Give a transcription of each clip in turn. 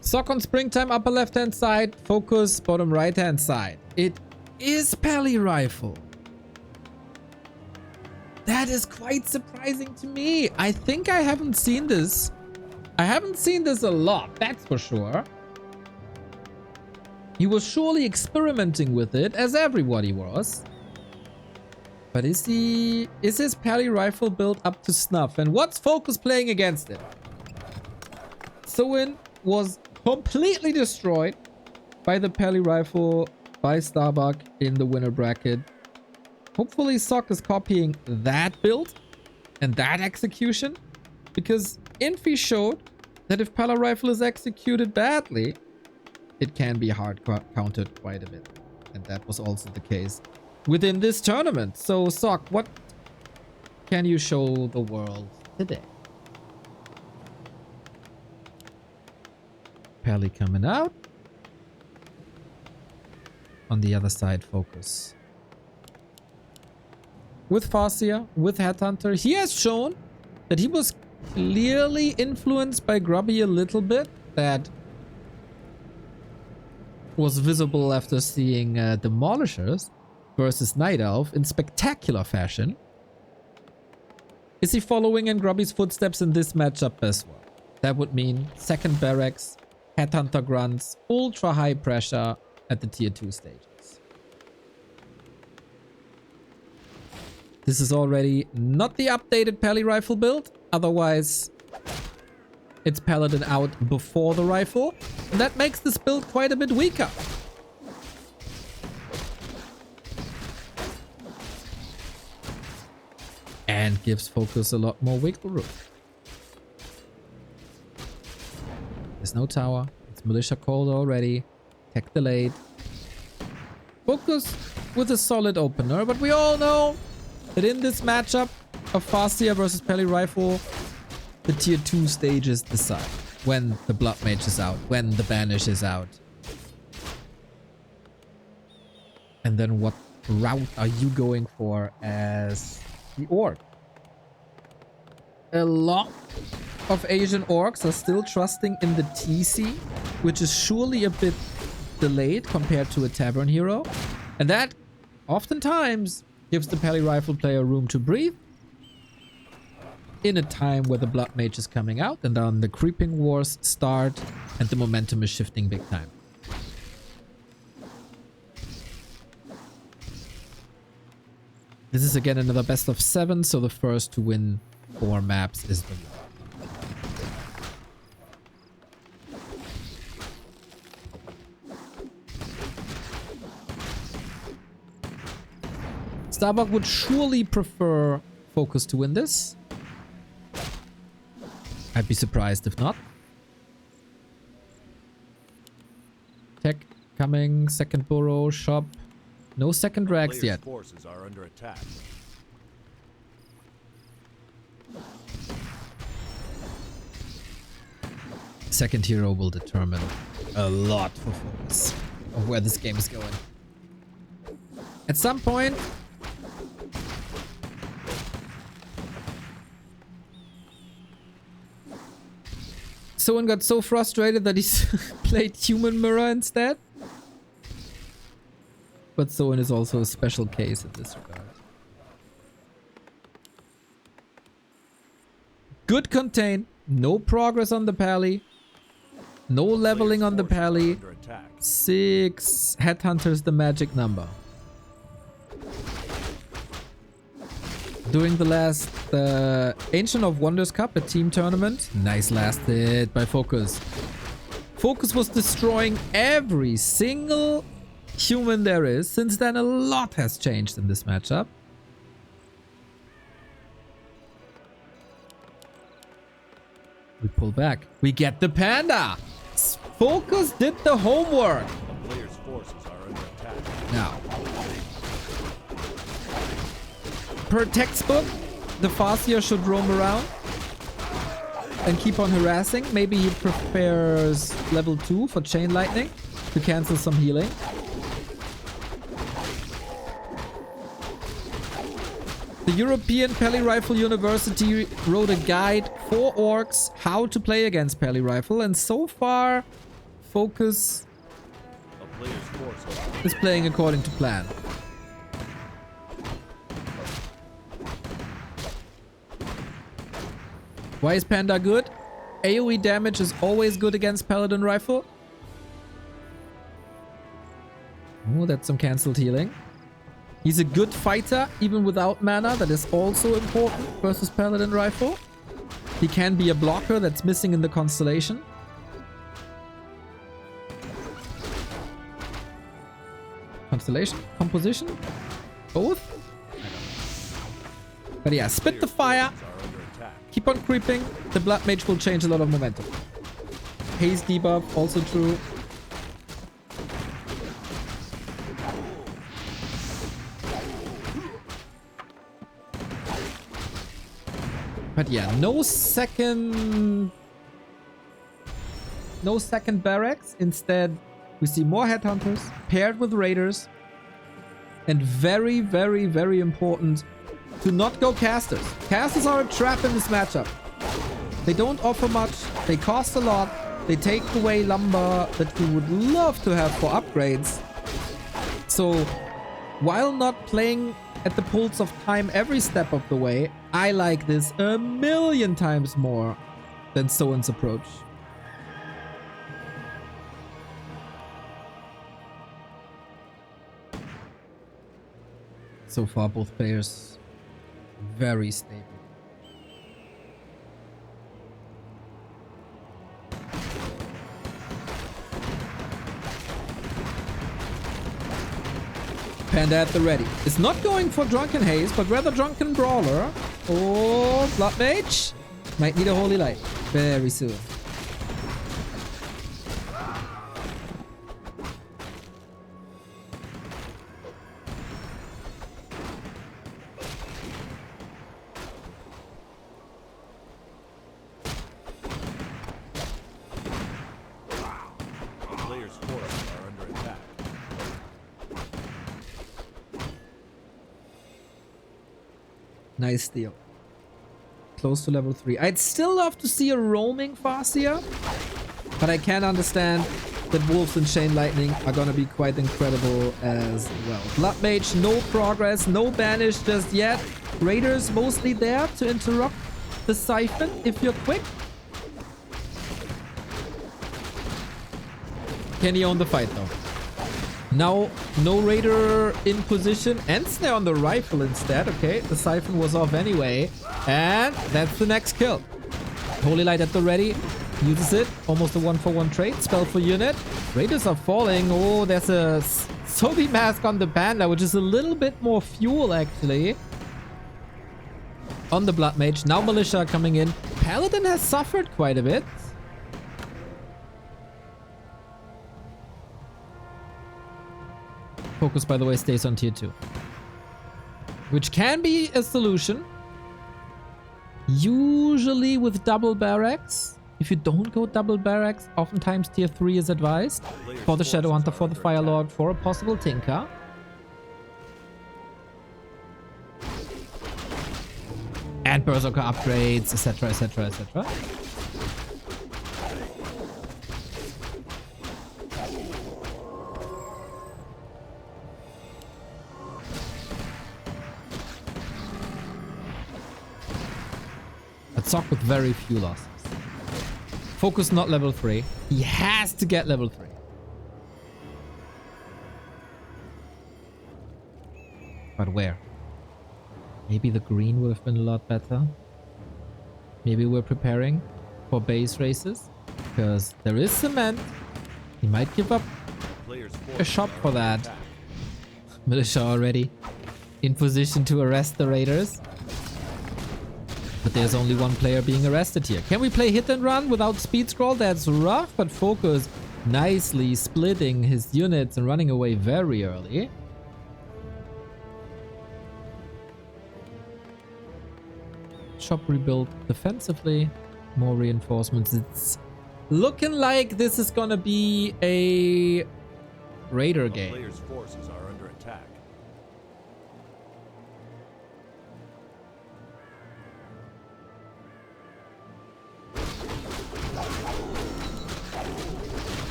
Sock on springtime upper left hand side, FoCuS bottom right hand side. It is Pally Rifle. That is quite surprising to me. I think I haven't seen this. I haven't seen this a lot, that's for sure. He was surely experimenting with it, as everybody was. But is his Pally Rifle build up to snuff? And what's FoCuS playing against it? Soin was completely destroyed by the Pally Rifle by Starbuck in the winner bracket. Hopefully Sock is copying that build and that execution, because Infi showed that if Pally Rifle is executed badly, it can be hard countered quite a bit. And that was also the case within this tournament. So Sock, what can you show the world today? Pally coming out. On the other side, FoCuS. With Farseer, with Headhunter, he has shown that he was clearly influenced by Grubby a little bit. That was visible after seeing Demolishers versus Night Elf in spectacular fashion. Is he following in Grubby's footsteps in this matchup as well? That would mean second barracks, Headhunter grunts, ultra high pressure at the tier 2 stages. This is already not the updated Pally Rifle build. Otherwise, it's Paladin out before the rifle. And that makes this build quite a bit weaker. And gives FoCuS a lot more wiggle room. There's no tower. It's militia called already. Tech delayed. FoCuS with a solid opener, but we all know that in this matchup of Farseer versus Pally Rifle, the tier 2 stages decide when the Blood Mage is out, when the Banish is out. And then what route are you going for as the Orc? A lot of Asian Orcs are still trusting in the TC, which is surely a bit delayed compared to a Tavern Hero. And that oftentimes gives the Pally Rifle player room to breathe in a time where the Blood Mage is coming out and then the creeping wars start and the momentum is shifting big time. This is again another best of 7, so the first to win 4 maps is the winner. Starbuck would surely prefer FoCuS to win this. I'd be surprised if not. Tech coming, second burrow, shop. No second drags yet. Forces are under attack. Second hero will determine a lot for FoCuS of where this game is going. At some point, Soin got so frustrated that he's played Human Mirror instead. But Soin is also a special case in this regard. Good contain. No progress on the Pally. No leveling on the Pally. 6 Headhunters, the magic number. During the last Ancient of Wonders Cup, a team tournament. Nice last hit by FoCuS. FoCuS was destroying every single human there is. Since then, a lot has changed in this matchup. We pull back. We get the panda. FoCuS did the homework. The player's forces are under attack. Now, per textbook, the Farseer should roam around and keep on harassing. Maybe he prepares level 2 for Chain Lightning to cancel some healing. The European Pally Rifle University wrote a guide for orcs how to play against Pally Rifle, and so far FoCuS A player's forces. is playing according to plan. Why is Panda good? AoE damage is always good against Paladin Rifle. Oh, that's some cancelled healing. He's a good fighter, even without mana. That is also important versus Paladin Rifle. He can be a blocker that's missing in the Constellation. Constellation? Composition? Both? But yeah, spit the fire. Keep on creeping. The Blood Mage will change a lot of momentum. Haze debuff, also true. But yeah, no second barracks. Instead, we see more headhunters paired with raiders. And very, very, very important to not go casters. Casters are a trap in this matchup. They don't offer much. They cost a lot. They take away lumber that we would love to have for upgrades. So while not playing at the pulse of time every step of the way, I like this a million times more than Soen's approach. So far, both players very stable. Panda at the ready. It's not going for Drunken Haze, but rather Drunken Brawler. Or Blood Mage. Might need a Holy Light very soon. Nice steal. Close to level 3. I'd still love to see a roaming Farseer, but I can understand that Wolves and Chain Lightning are gonna be quite incredible as well. Blood Mage, no progress, no banish just yet. Raiders mostly there to interrupt the Siphon if you're quick. Can he own the fight though? Now, no Raider in position and Snare on the rifle instead. Okay, the Siphon was off anyway. And that's the next kill. Holy Light at the ready. Uses it. Almost a 1-for-1 trade. Spell for unit. Raiders are falling. Oh, there's a Sobi Mask on the Panda, which is a little bit more fuel actually. On the Blood Mage. Now Militia coming in. Paladin has suffered quite a bit. FoCuS, by the way, stays on tier 2. Which can be a solution. Usually with double barracks. If you don't go double barracks, oftentimes tier 3 is advised. For the Shadow Hunter, for the Fire Lord, for a possible Tinker. And Berserker upgrades, etc, etc, etc. Sock with very few losses. FoCuS not level 3. He has to get level 3. But where? Maybe the green would have been a lot better. Maybe we're preparing for base races. Because there is cement. He might give up a shop for that. Militia already in position to arrest the Raiders. But there's only one player being arrested here. Can we play hit and run without speed scroll? That's rough, but FoCuS nicely splitting his units and running away very early. Shop rebuilt defensively. More reinforcements. It's looking like this is gonna be a Raider game. Player's forces are under attack.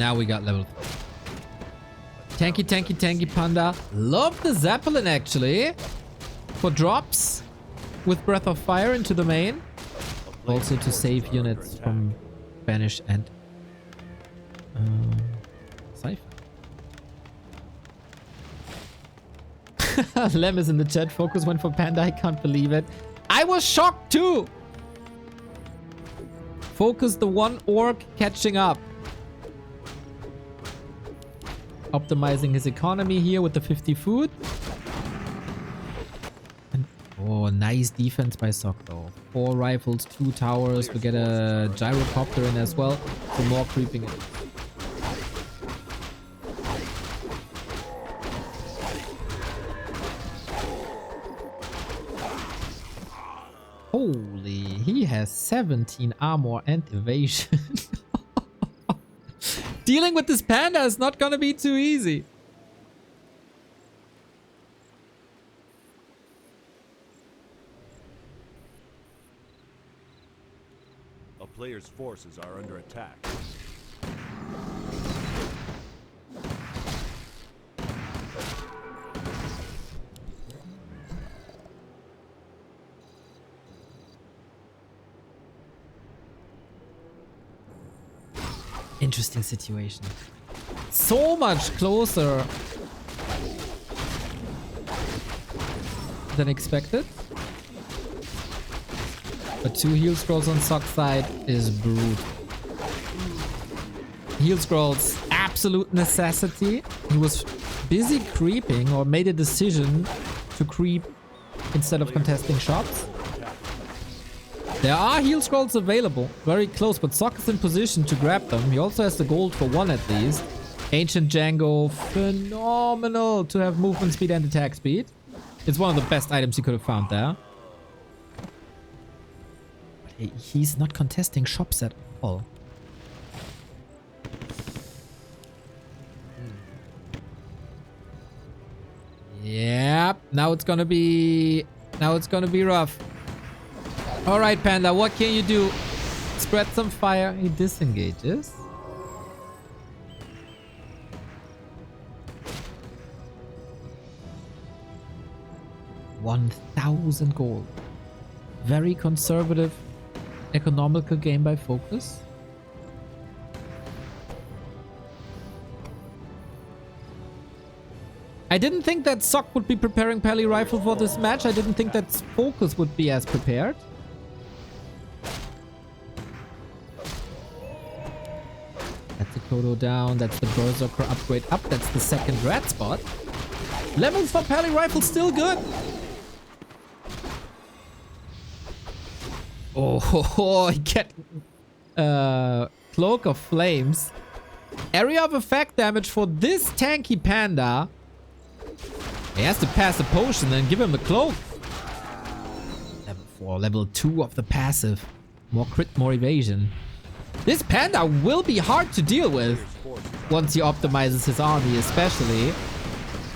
Now we got level 3. Tanky panda. Love the Zeppelin actually. For drops with Breath of Fire into the main. Also to save units from Banish and Siphon. Lem is in the chat. FoCuS went for panda. I can't believe it. I was shocked too. FoCuS the one orc catching up. Optimizing his economy here with the 50 food. And, oh, nice defense by Sok though. 4 rifles, 2 towers. We get a gyrocopter in as well. So more creeping in. Holy, he has 17 armor and evasion. Dealing with this panda is not gonna be too easy. A player's forces are under attack. Interesting situation. So much closer than expected. But 2 heal scrolls on Sock's side is brutal. Heal scrolls, absolute necessity. He was busy creeping or made a decision to creep instead of contesting shots. There are heal scrolls available, very close, but Sok is in position to grab them. He also has the gold for 1 at least. Ancient Django, phenomenal to have movement speed and attack speed. It's one of the best items you could have found there. But he's not contesting shops at all. Yep, now it's gonna be rough. Alright, Panda, what can you do? Spread some fire. He disengages. $1,000 gold. Very conservative, economical game by FoCuS. I didn't think that Sok would be preparing Pally Rifle for this match. I didn't think that FoCuS would be as prepared. That's the Kodo down. That's the Berserker upgrade up. That's the second red spot. Levels for Pally Rifle still good. Oh, he get Cloak of Flames. Area of effect damage for this tanky panda. He has to pass a potion and give him a cloak. Level 4, level 2 of the passive. More crit, more evasion. This panda will be hard to deal with once he optimizes his army, especially.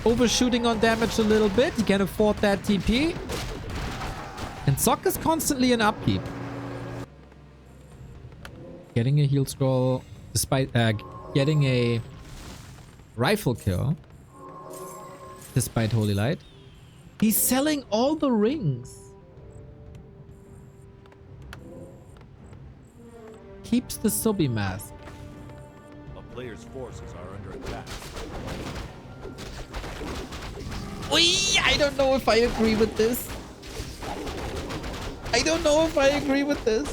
Overshooting on damage a little bit. He can afford that TP. And Sok is constantly in upkeep. Getting a heal scroll, despite getting a rifle kill, despite Holy Light. He's selling all the rings. Keeps the Sobi mask. A player's forces are under attack. Oi, I don't know if I agree with this. I don't know if I agree with this.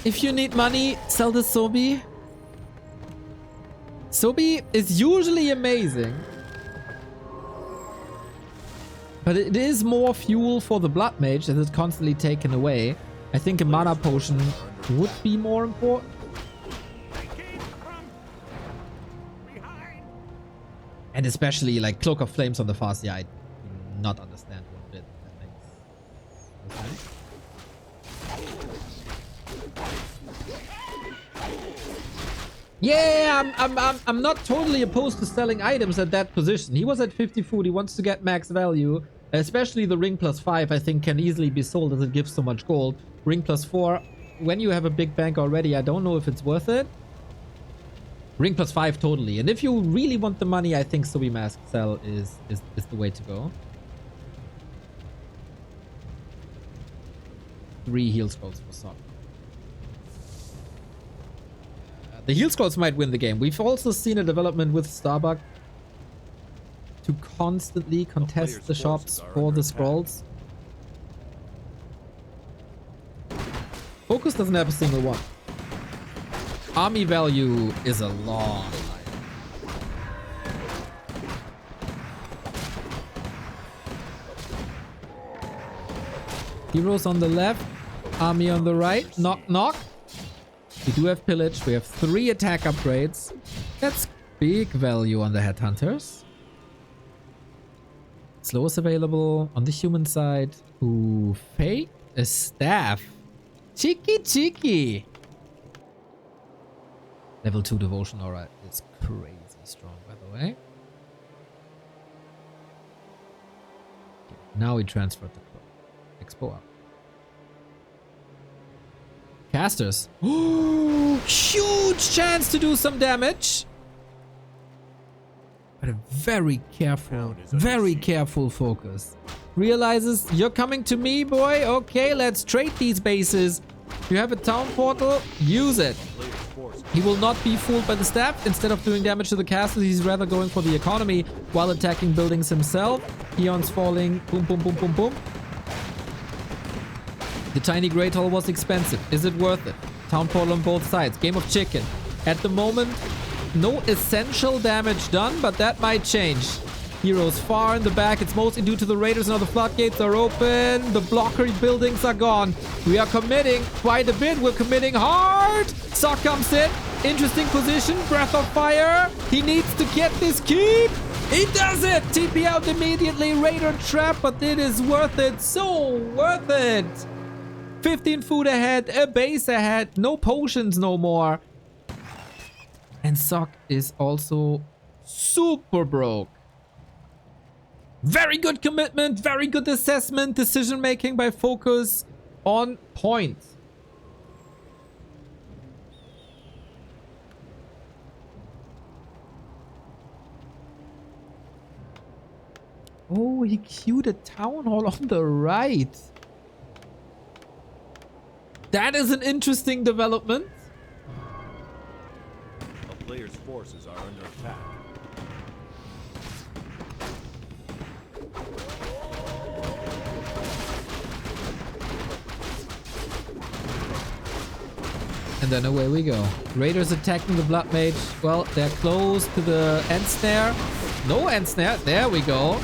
If you need money, sell the Sobi. Sobi is usually amazing. But it is more fuel for the Blood Mage that is constantly taken away. I think a mana potion would be more important. And especially like Cloak of Flames on the fast, yeah, I do not understand what bit that makes. Yeah, I'm not totally opposed to selling items at that position. He was at 50 food. He wants to get max value. Especially the ring +5, I think, can easily be sold as it gives so much gold. Ring +4. When you have a big bank already, I don't know if it's worth it. Ring +5 totally. And if you really want the money, I think Sobi Mask Cell is the way to go. 3 heal scrolls for Sock. The heal scrolls might win the game. We've also seen a development with Starbuck to constantly contest the shops for the scrolls. FoCuS doesn't have a single one. Army value is a long line. Heroes on the left, army on the right. Knock, knock. We do have pillage. We have 3 attack upgrades. That's big value on the headhunters. Slowest available on the human side. Ooh, fake a staff. Cheeky, cheeky. Level 2 devotion aura is crazy strong, by the way. Okay, now we transferred the cloak. Expo up. Casters. Ooh, huge chance to do some damage. But a very careful FoCuS. Realizes you're coming to me, boy. Okay, let's trade these bases. You have a town portal, use it. He will not be fooled by the staff. Instead of doing damage to the castle, he's rather going for the economy while attacking buildings himself. Peons falling. Boom, boom, boom, boom, boom. The tiny Great Hall was expensive. Is it worth it? Town portal on both sides. Game of chicken. At the moment, no essential damage done, but that might change. Heroes far in the back. It's mostly due to the raiders. Now the floodgates are open. The blocker buildings are gone. We are committing quite a bit. We're committing hard. Sock comes in. Interesting position. Breath of fire. He needs to get this keep. He does it. TP out immediately. Raider trap, but it is worth it. So worth it. 15 food ahead. A base ahead. No potions no more. And Sock is also super broke. Very good commitment, very good assessment, decision making by FoCuS on point. Oh, he queued a town hall on the right. That is an interesting development. A player's forces are under attack. And then away we go. Raiders attacking the Blood Mage. Well, they're close to the end snare. No end snare. There we go.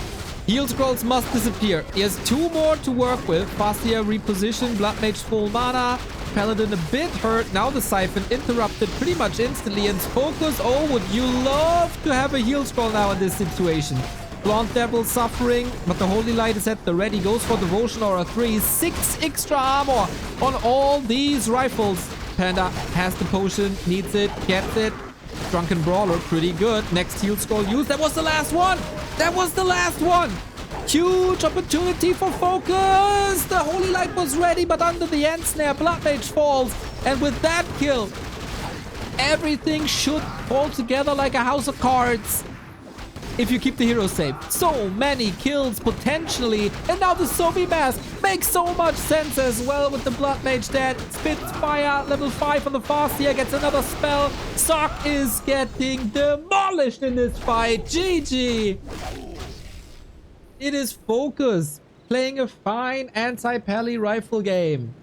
Heal scrolls must disappear. He has 2 more to work with. Fastia reposition. Blood Mage full mana. Paladin a bit hurt. Now the Siphon interrupted pretty much instantly. And FoCuS, oh, would you love to have a heal scroll now in this situation. Blonde Devil suffering, but the Holy Light is at the ready. Goes for Devotion Aura 3. 6 extra armor on all these rifles. Panda has the potion, needs it, gets it. Drunken Brawler, pretty good. Next heal scroll used. That was the last one! That was the last one! Huge opportunity for FoCuS! The Holy Light was ready, but under the end snare, Blood Mage falls. And with that kill, everything should fall together like a house of cards. If you keep the hero safe. So many kills potentially. And now the Sobi Mask makes so much sense as well with the Blood Mage dead. Spitfire, level 5 on the Fastia, gets another spell. Sock is getting demolished in this fight. GG. It is FoCuS playing a fine anti-pally rifle game.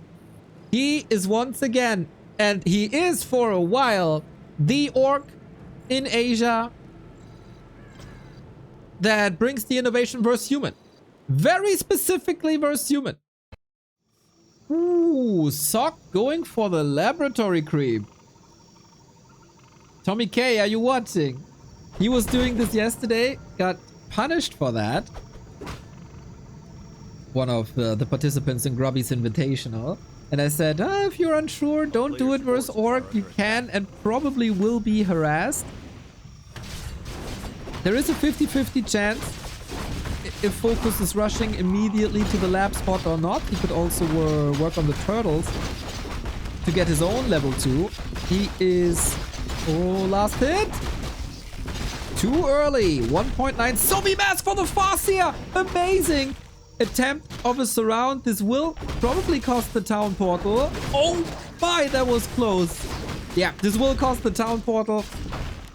He is once again, and he is for a while, the orc in Asia that brings the innovation versus human. Very specifically versus human. Ooh, Sock going for the laboratory creep. Tommy K, are you watching? He was doing this yesterday, got punished for that. One of the participants in Grubby's Invitational. And I said, if you're unsure, don't do it versus orc. You can and probably will be harassed. There is a 50-50 chance if FoCuS is rushing immediately to the lab spot or not. He could also work on the turtles to get his own level 2. He is... Oh, last hit. Too early. 1.9. Sobi mask for the Farseer. Amazing. Attempt of a surround. This will probably cost the town portal. Oh my, that was close. Yeah, this will cost the town portal.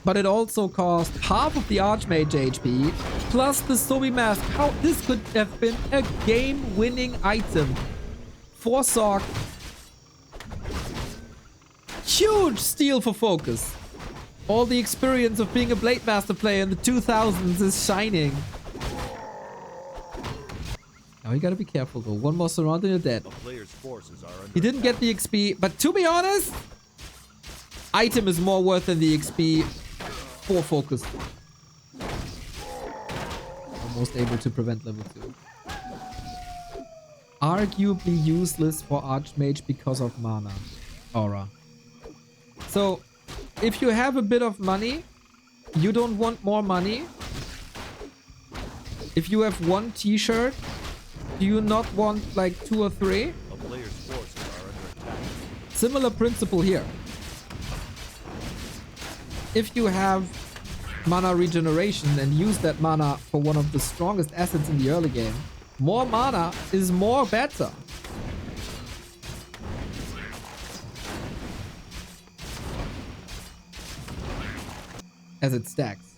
But it also cost half of the Archmage HP. Plus the Sobi mask. How this could have been a game-winning item for Sork. Huge steal for FoCuS. All the experience of being a Blade Master player in the 2000s is shining. Now you gotta be careful though. One more surround and you're dead. He didn't get the XP, but to be honest, item is more worth than the XP for FoCuS. Almost able to prevent level 2. Arguably useless for Archmage because of mana. Aura. So, if you have a bit of money, you don't want more money. If you have one t-shirt, do you not want like 2 or 3? A player's forces are under attack. Similar principle here. If you have mana regeneration and use that mana for one of the strongest assets in the early game, more mana is more better. As it stacks.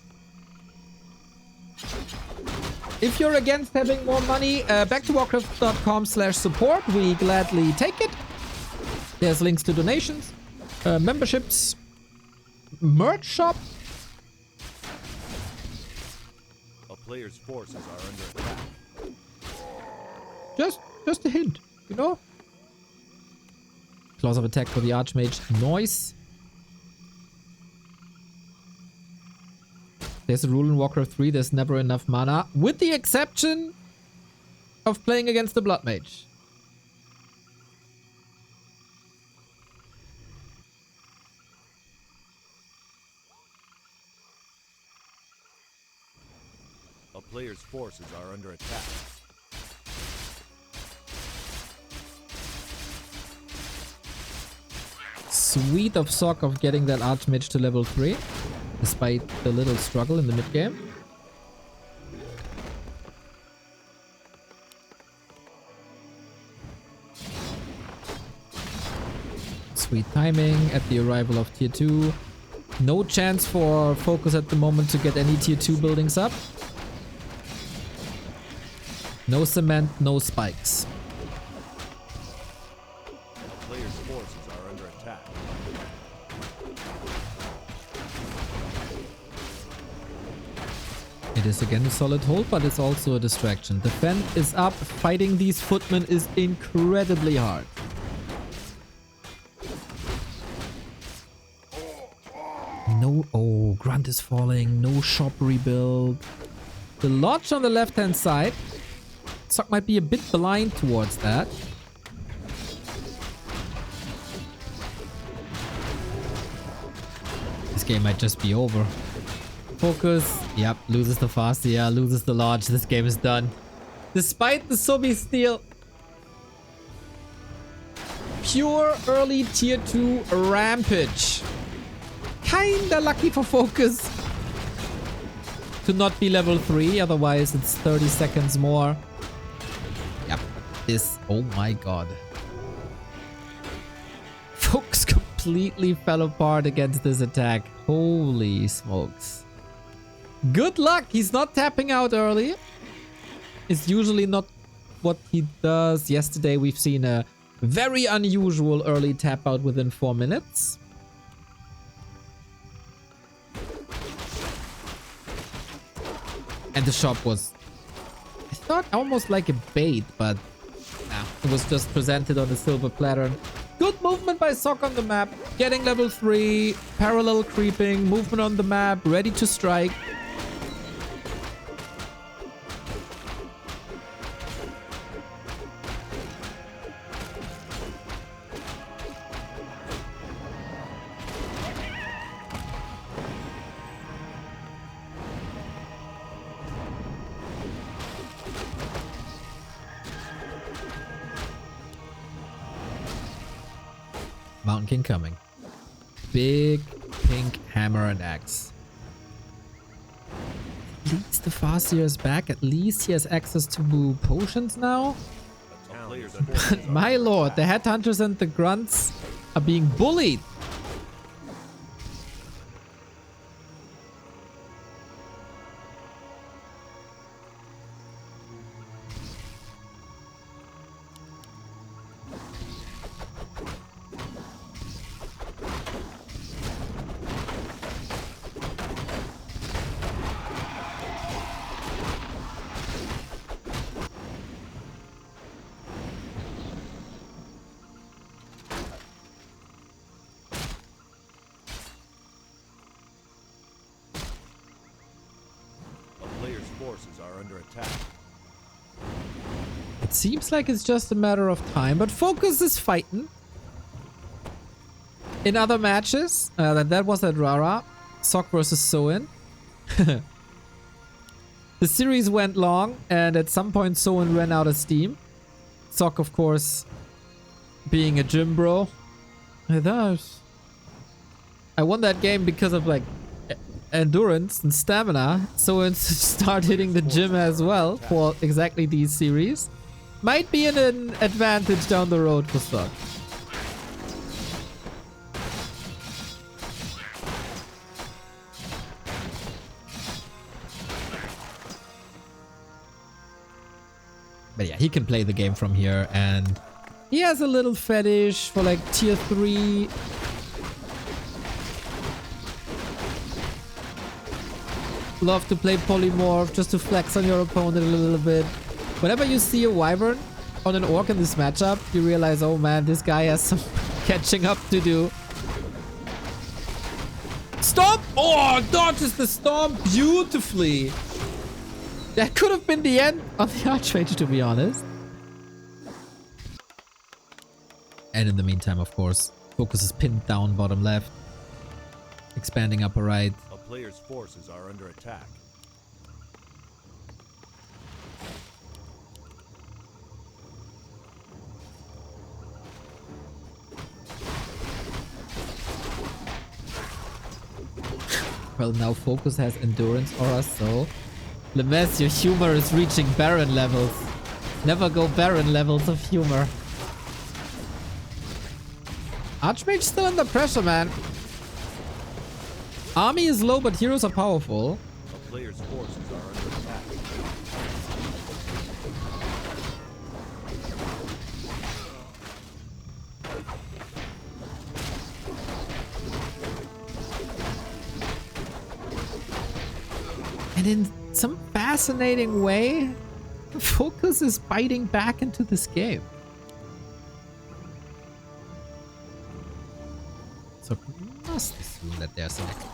If you're against having more money, back to warcraft.com/support. We gladly take it. There's links to donations, memberships, merch shop. A player's forces are under attack. Just a hint, you know? Clause of attack for the Archmage. Noise. There's a rule in Warcraft 3, there's never enough mana, with the exception of playing against the Blood Mage. A player's forces are under attack. Sweet of Sork of getting that Archmage to level 3. Despite the little struggle in the mid-game. Sweet timing at the arrival of tier 2. No chance for FoCuS at the moment to get any tier 2 buildings up. No cement, no spikes. A player's forces are under attack. It is again a solid hold, but it's also a distraction. Defend is up. Fighting these footmen is incredibly hard. No... Oh, Grunt is falling. No shop rebuild. The Lodge on the left-hand side. Sork might be a bit blind towards that. This game might just be over. FoCuS, yep, loses the Farseer, loses the Lodge. This game is done. Despite the Sobi steal. Pure early tier 2 rampage. Kinda lucky for FoCuS to not be level 3, otherwise it's 30 seconds more. Yep, this, oh my god. FoCuS completely fell apart against this attack. Holy smokes. Good luck! He's not tapping out early. It's usually not what he does. Yesterday we've seen a very unusual early tap out within 4 minutes. And the shop was, I thought, almost like a bait, but nah, it was just presented on a silver platter. Good movement by Sork on the map. Getting level 3, parallel creeping, movement on the map, ready to strike. Mountain King coming. Big pink hammer and axe. At least the Farseer is back. At least he has access to potions now. But my lord, the headhunters and the grunts are being bullied. Forces are under attack. It seems like it's just a matter of time, but FoCuS is fighting. In other matches, that was at Rara, Sok versus Soin. The series went long, and at some point Soin ran out of steam. Sok, of course, being a gym bro. I won that game because of like endurance and stamina, so it's start hitting the gym as well for exactly these series. Might be an advantage down the road for Stock. But yeah, he can play the game from here, and he has a little fetish for like tier 3 love to play polymorph just to flex on your opponent a little bit. Whenever you see a wyvern on an orc in this matchup, you realize, oh man, this guy has some catching up to do. Stomp! Oh, dodges the stomp beautifully. That could have been the end of the Archmage, to be honest. And in the meantime, of course, FoCuS is pinned down bottom left. Expanding upper right. Players' forces are under attack. Well, now FoCuS has endurance aura, so Lemes, your humor is reaching Baron levels. Never go Baron levels of humor. Archmage still under pressure, man. Army is low, but heroes are powerful. A player's forces are under attack. And in some fascinating way, FoCuS is biting back into this game. So I must assume that there's an extra.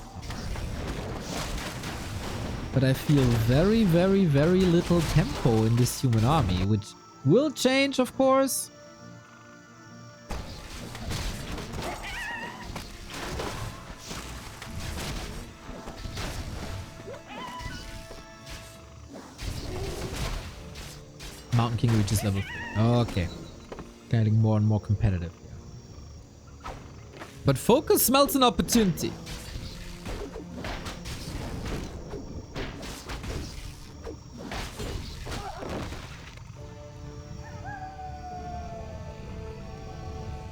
But I feel very, very, very little tempo in this human army, which will change, of course. Mountain King reaches level 3. Okay. Getting more and more competitive here. But FoCuS smells an opportunity.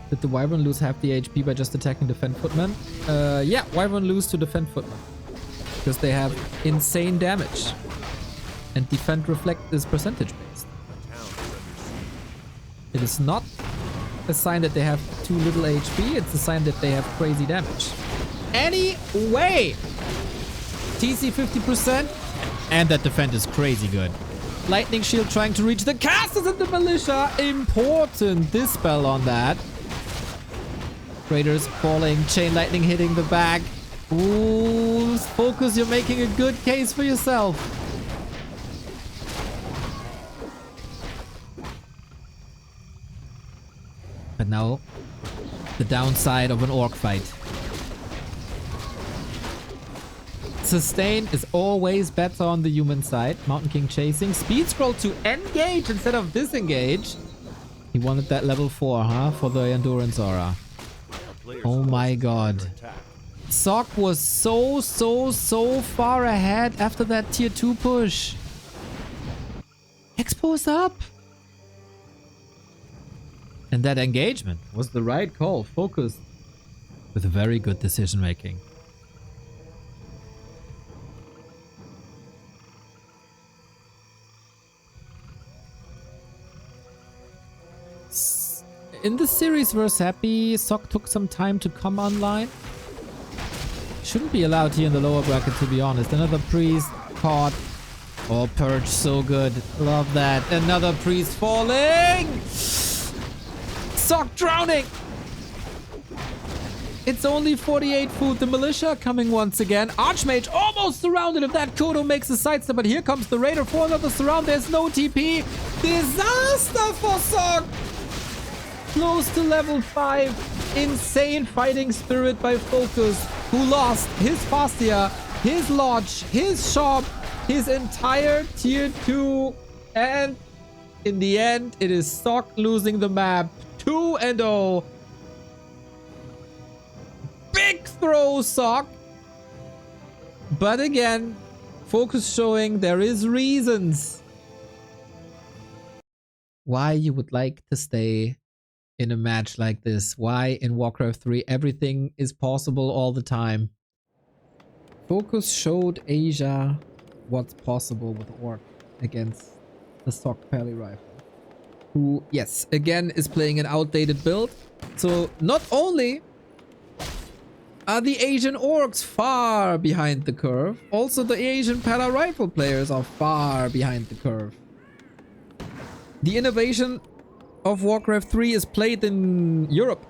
Did the Wyvern lose half the HP by just attacking Defend Footman? Yeah, Wyvern lose to Defend Footman. Because they have insane damage. And Defend Reflect is percentage based. It is not a sign that they have too little HP, it's a sign that they have crazy damage. Anyway! TC 50%, and that Defend is crazy good. Lightning Shield trying to reach the casters and the militia. Important dispel on that. Raiders falling, Chain Lightning hitting the back. Ooh, FoCuS, you're making a good case for yourself. But now, the downside of an orc fight. Sustain is always better on the human side. Mountain King chasing. Speed scroll to engage instead of disengage. He wanted that level 4, huh? For the endurance aura. A player's Oh my forces are under god. attack. Sock was so far ahead after that tier 2 push. Expo's up. And that engagement was the right call. FoCuS with very good decision making. In the series we're happy, Sock took some time to come online. Shouldn't be allowed here in the lower bracket, to be honest. Another priest caught. Oh, purge, so good. Love that. Another priest falling. Sock drowning. It's only 48 food. The militia coming once again. Archmage almost surrounded if that Kodo makes a sidestep, but here comes the Raider for another surround. There's no TP. Disaster for Sock. Close to level 5. Insane fighting spirit by FoCuS, who lost his Fastia, his Lodge, his shop, his entire tier 2. And in the end, it is Sock losing the map 2-0. Big throw, Sock. But again, FoCuS showing there is reasons why you would like to stay in a match like this. Why in Warcraft 3 everything is possible all the time. FoCuS showed Asia what's possible with Orc against the Sock Pally Rifle, who, yes, again is playing an outdated build. So not only are the Asian Orcs far behind the curve, also the Asian Pally Rifle players are far behind the curve. The innovation of Warcraft 3 is played in Europe.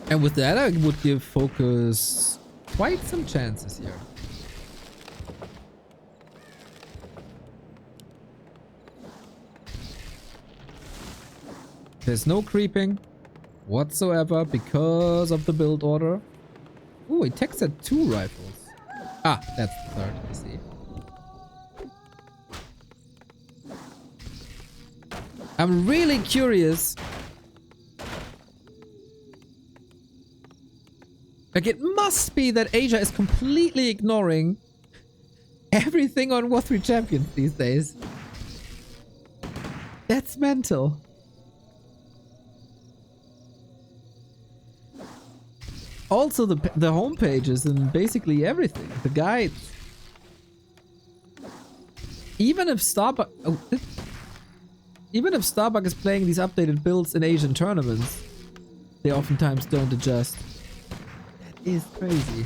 And with that, I would give FoCuS quite some chances here. There's no creeping whatsoever because of the build order. Ooh, he takes at 2 rifles. Ah, that's the third, I see. I'm really curious. Like, it must be that Asia is completely ignoring everything on War 3 Champions these days. That's mental. Also, the home pages and basically everything. The guides. Even if Starbuck... Oh, even if Starbuck is playing these updated builds in Asian tournaments, they oftentimes don't adjust. That is crazy.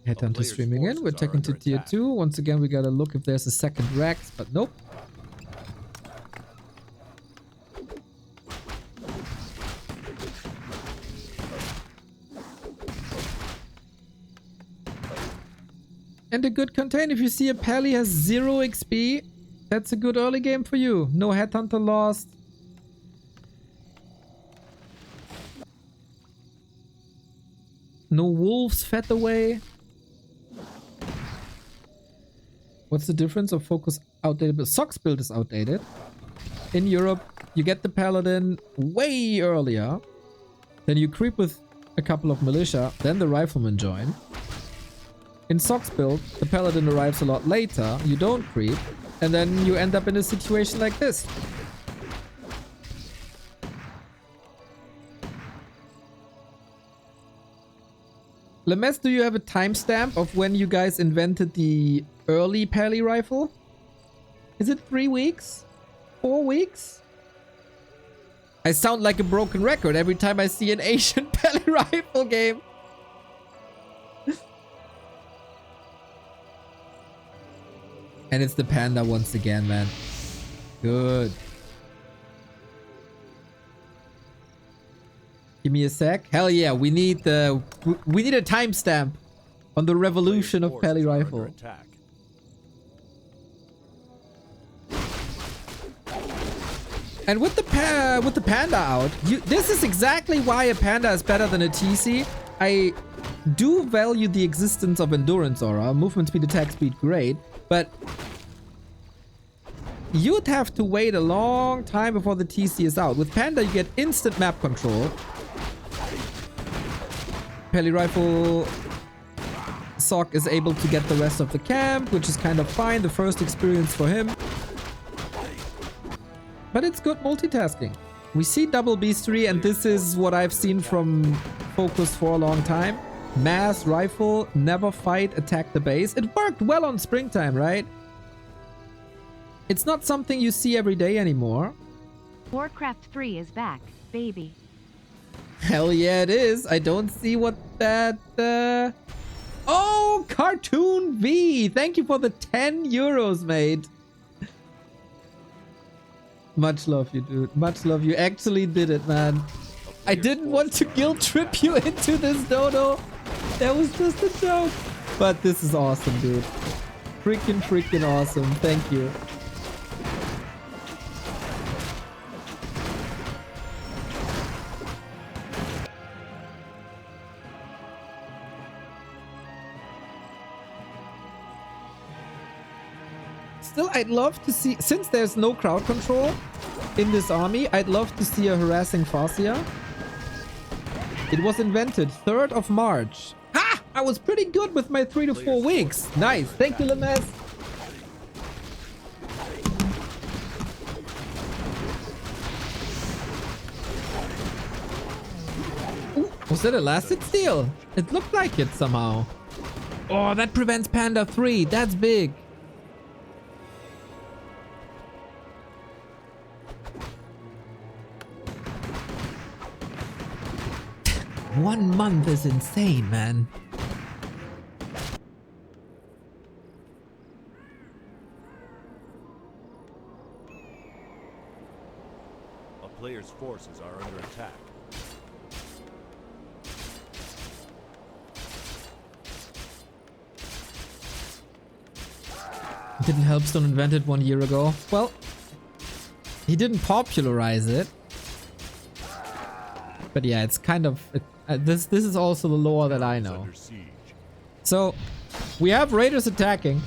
Headhunter streaming in. We're taking to tier 2. Once again, we gotta look if there's a second Rex, but nope. And a good contain. If you see a Pally has 0 XP, that's a good early game for you. No Headhunter lost. No wolves fed away. What's the difference of FoCuS outdated? But Sock's build is outdated. In Europe, you get the Paladin way earlier. Then you creep with a couple of militia. Then the Riflemen join. In Sock's build, the Paladin arrives a lot later. You don't creep. And then you end up in a situation like this. Lemes, do you have a timestamp of when you guys invented the early Pally rifle? Is it 3 weeks? 4 weeks? I sound like a broken record every time I see an Asian Pally rifle game. And it's the panda once again, man. Good. Give me a sec. Hell yeah, we need a timestamp on the revolution of Pally rifle. And with the panda out, this is exactly why a panda is better than a TC. I do value the existence of endurance aura, movement speed, attack speed, great, but you'd have to wait a long time before the TC is out. With panda, you get instant map control. Peli rifle Sock is able to get the rest of the camp, which is kind of fine. The first experience for him. But it's good multitasking. We see double beastry, and this is what I've seen from FoCuS for a long time. Mass rifle, never fight, attack the base. It worked well on springtime, right? It's not something you see every day anymore. Warcraft 3 is back, baby. Hell yeah, it is. I don't see what that... Oh, Cartoon V! Thank you for the 10 euros, mate. Much love you, dude. Much love. You actually did it, man. I didn't want to guilt trip you into this, Dodo. That was just a joke. But this is awesome, dude. Freaking awesome. Thank you. Still, I'd love to see, since there's no crowd control in this army, I'd love to see a harassing Fascia. It was invented 3rd of March. Ha! I was pretty good with my 3 to 4 weeks. Nice. Thank you, Lemes. Ooh, was that a lasted steal? It looked like it somehow. Oh, that prevents Panda 3. That's big. One month is insane, man. A player's forces are under attack. Didn't Helpstone invent it 1 year ago? Well, he didn't popularize it. But yeah, it's kind of... this is also the lore that I know. So, we have raiders attacking.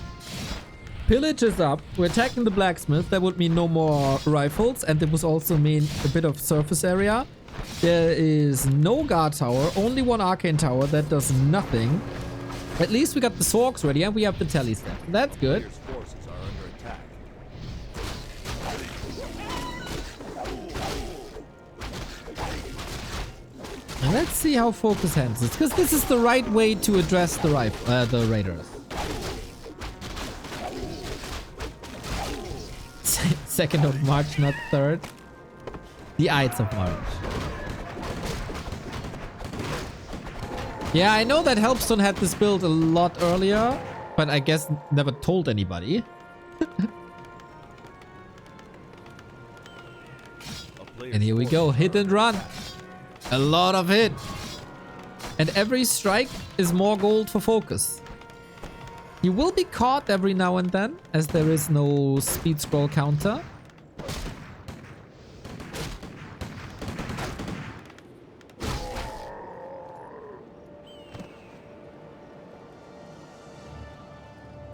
Pillage is up. We're attacking the blacksmith. That would mean no more rifles. And it would also mean a bit of surface area. There is no guard tower. Only one arcane tower that does nothing. At least we got the Sorks ready and we have the tele step. That's good. And let's see how FoCuS handles it, because this is the right way to address the raiders. 2nd of March, not 3rd. The Ides of March. Yeah, I know that Helpstone had this build a lot earlier, but I guess never told anybody. And here we go, hit and run. A lot of hit. And every strike is more gold for FoCuS. You will be caught every now and then, as there is no speed scroll counter.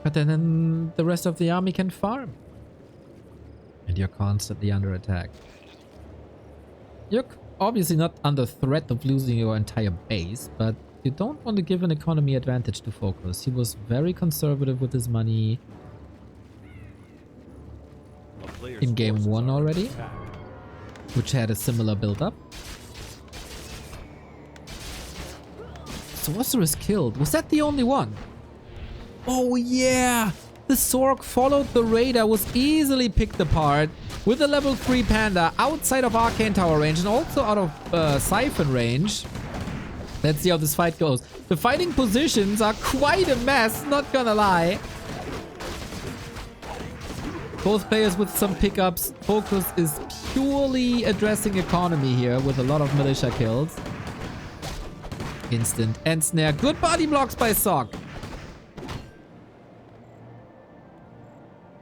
But then the rest of the army can farm. And you're constantly under attack. You're obviously not under threat of losing your entire base, but you don't want to give an economy advantage to FoCuS. He was very conservative with his money in game 1 already, which had a similar build-up. Sorceress killed. Was that the only one? Oh yeah! The Sork followed the raider, was easily picked apart with a level 3 panda outside of Arcane Tower range and also out of Siphon range. Let's see how this fight goes. The fighting positions are quite a mess, not gonna lie. Both players with some pickups. FoCuS is purely addressing economy here with a lot of militia kills. Instant end snare. Good body blocks by Sock.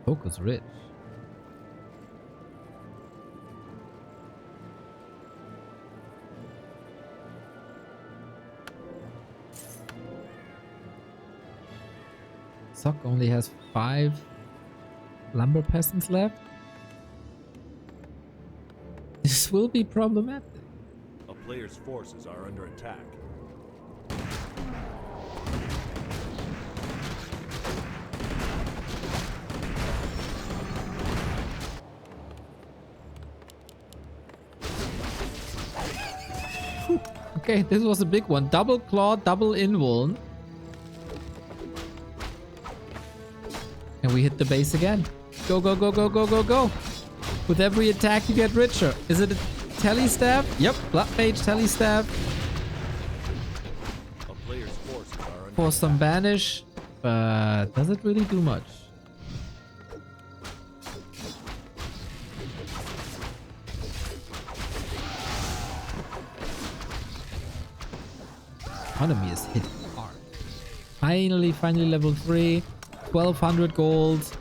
FoCuS rich. Sock only has 5 lumber peasants left. This will be problematic. A player's forces are under attack. Okay, this was a big one. Double claw, double invuln. And we hit the base again. Go, go, go, go, go, go, go. With every attack you get richer. Is it a telly staff? Yep, blood mage telly staff. A player's forces are under For some banish. But does it really do much? Economy is hit hard. Finally level 3. 1200 gold.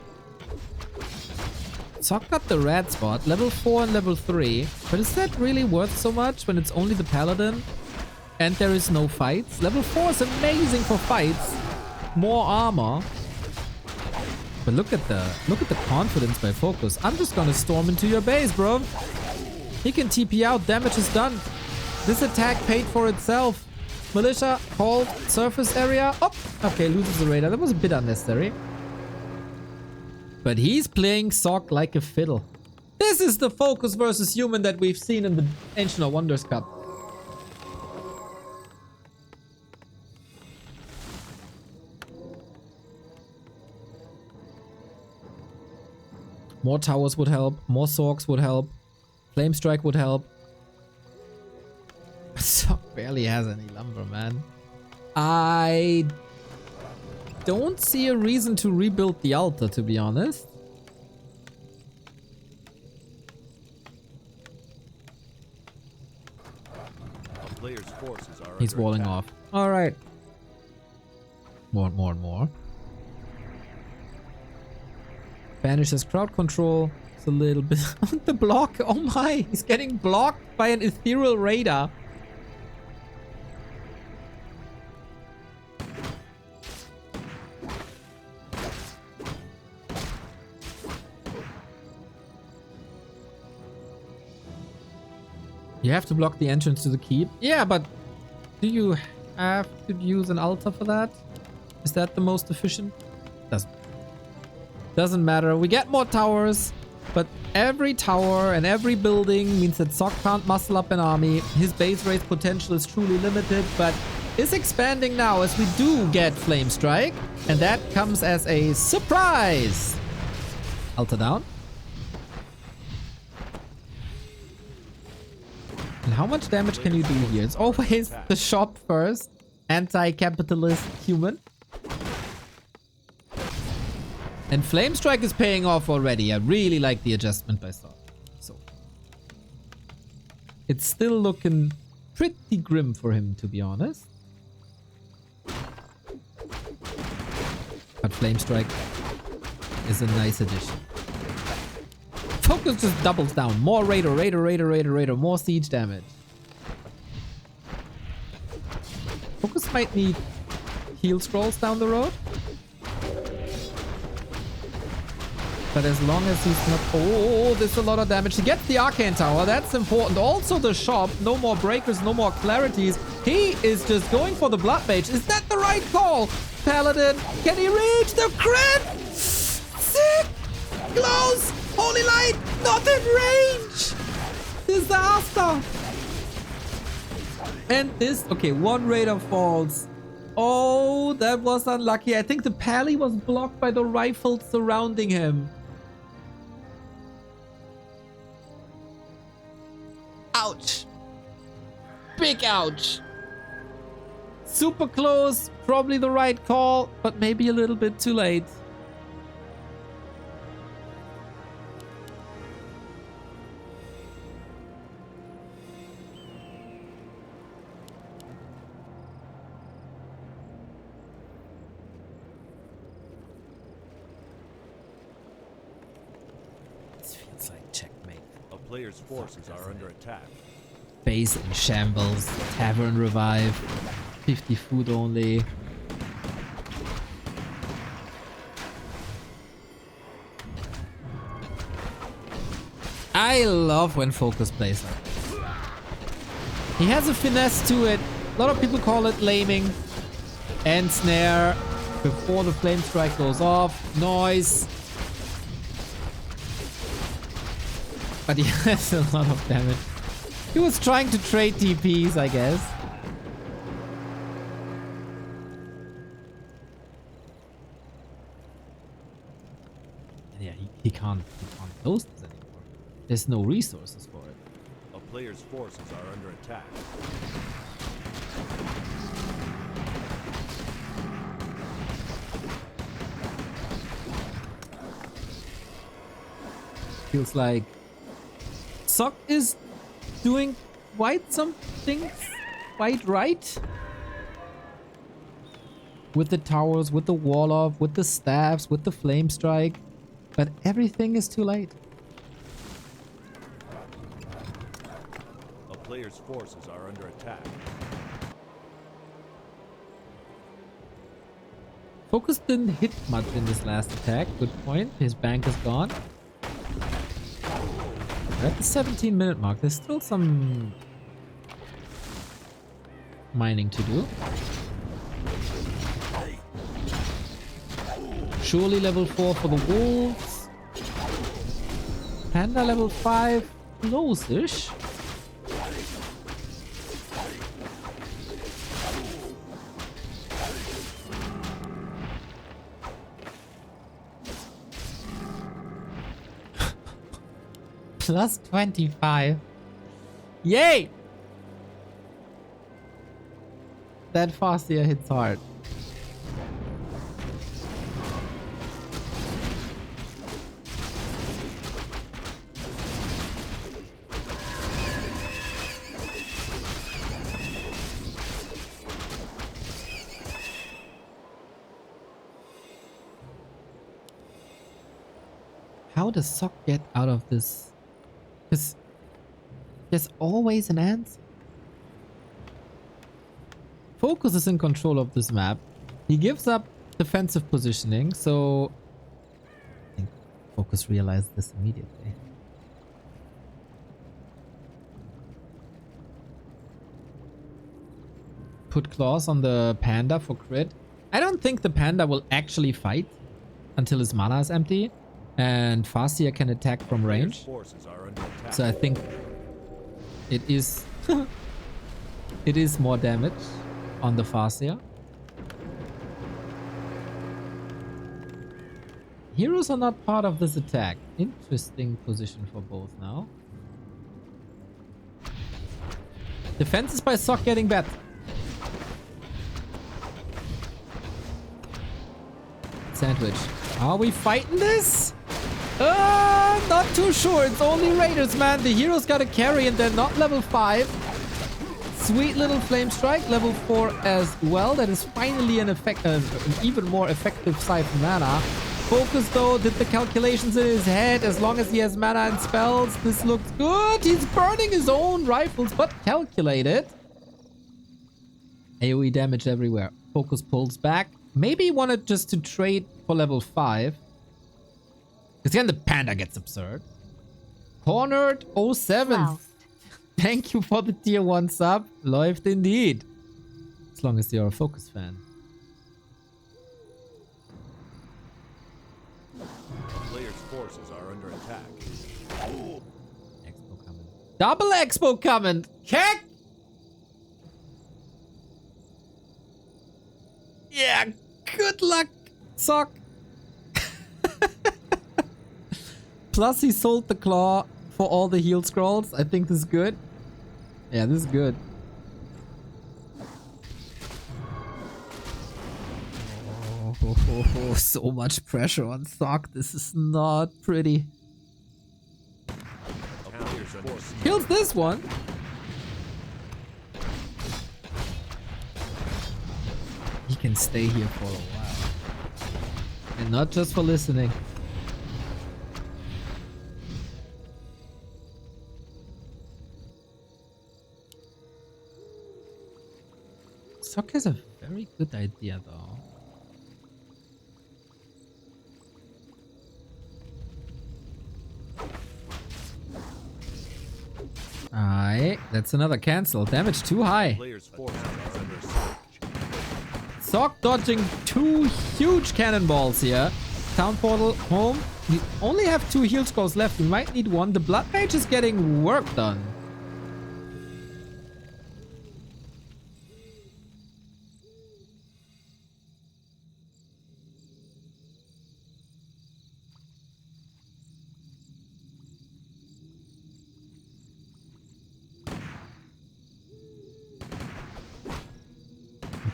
Sock got the red spot. Level 4 and level 3. But is that really worth so much when it's only the paladin? And there is no fights? Level 4 is amazing for fights. More armor. But look at the confidence by FoCuS. I'm just gonna storm into your base, bro. He can TP out. Damage is done. This attack paid for itself. Militia, hold, surface area. Oh, okay, loses the radar. That was a bit unnecessary. But he's playing Sock like a fiddle. This is the FoCuS versus human that we've seen in the Ancient of Wonders Cup. More towers would help. More Sorks would help. Flame Strike would help. Sock barely has any lumber, man. I don't see a reason to rebuild the altar, to be honest. A player's forces are He's under walling attack. off. All right. More and more. Banishes crowd control. It's a little bit... the block. Oh my. He's getting blocked by an ethereal radar. You have to block the entrance to the keep. Yeah, but do you have to use an altar for that? Is that the most efficient? Doesn't matter. We get more towers, but every tower and every building means that Sock can't muscle up an army. His base race potential is truly limited, but is expanding now as we do get Flame Strike, and that comes as a surprise. Altar down. And how much damage can you do here? It's always the shop first. Anti-capitalist human. And Flame Strike is paying off already. I really like the adjustment by Sock. So it's still looking pretty grim for him, to be honest. But Flame Strike is a nice addition. FoCuS just doubles down. More Raider. More siege damage. FoCuS might need heal scrolls down the road. But as long as he's not... Oh, there's a lot of damage. He gets the Arcane Tower. That's important. Also the shop. No more breakers. No more clarities. He is just going for the Blood Mage. Is that the right call? Paladin. Can he reach the crit? Sick. Close. Holy Light. Not in range. Disaster. And this... Okay, one Raider falls. Oh, that was unlucky. I think the pally was blocked by the rifles surrounding him. Ouch. Big ouch. Super close. Probably the right call, but maybe a little bit too late. Players' forces are under attack. Base in shambles. Tavern revive. 50 food only. I love when FoCuS plays like this. He has a finesse to it. A lot of people call it laming. End snare before the flame strike goes off. Noise. But he has a lot of damage. He was trying to trade TPs, I guess. Yeah, he can't close this anymore. There's no resources for it. A player's forces are under attack. Feels like Sock is doing quite some things quite right. With the towers, with the wall off, with the staffs, with the flame strike. But everything is too late. A player's forces are under attack. FoCuS didn't hit much in this last attack. Good point. His bank is gone. We're at the 17-minute mark. There's still some mining to do. Surely level 4 for the wolves. Panda level 5. Close-ish. Plus 25. Yay! That Farseer hits hard. How does Sock get out of this? Because there's always an answer. FoCuS is in control of this map. He gives up defensive positioning, so I think FoCuS realized this immediately. Put claws on the panda for crit. I don't think the panda will actually fight until his mana is empty. And Farseer can attack from range. So I think it is it is more damage on the Farseer. Heroes are not part of this attack. Interesting position for both now. Defenses by Sock getting better. Sandwich. Are we fighting this? Not too sure. It's only Raiders, man. The heroes got to carry and they're not level 5. Sweet little flame strike, level 4 as well. That is finally an even more effective Siphon mana. FoCuS though did the calculations in his head. As long as he has mana and spells, this looks good. He's burning his own rifles, but calculated. AoE damage everywhere. FoCuS pulls back. Maybe he wanted just to trade for level 5. Because then the panda gets absurd. Cornered 07. Wow. Thank you for the tier 1 sub. Läuft indeed. As long as you're a FoCuS fan. Players' forces are under attack. Expo coming. Double Expo coming. Heck! Yeah, good luck, Sock. Plus he sold the claw for all the heal scrolls. I think this is good. Yeah, this is good. Oh, so much pressure on Sock. This is not pretty. Kills this one. He can stay here for a while. And not just for listening. Sock has a very good idea though. That's another cancel. Damage too high. Player's force is under siege. Sock dodging 2 huge cannonballs here. Town portal home. We only have 2 heal scrolls left. We might need 1. The blood mage is getting work done.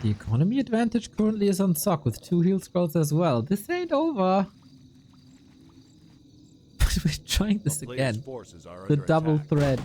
The economy advantage currently is on Sock with 2 heal scrolls as well. This ain't over. We're trying this again. The double thread.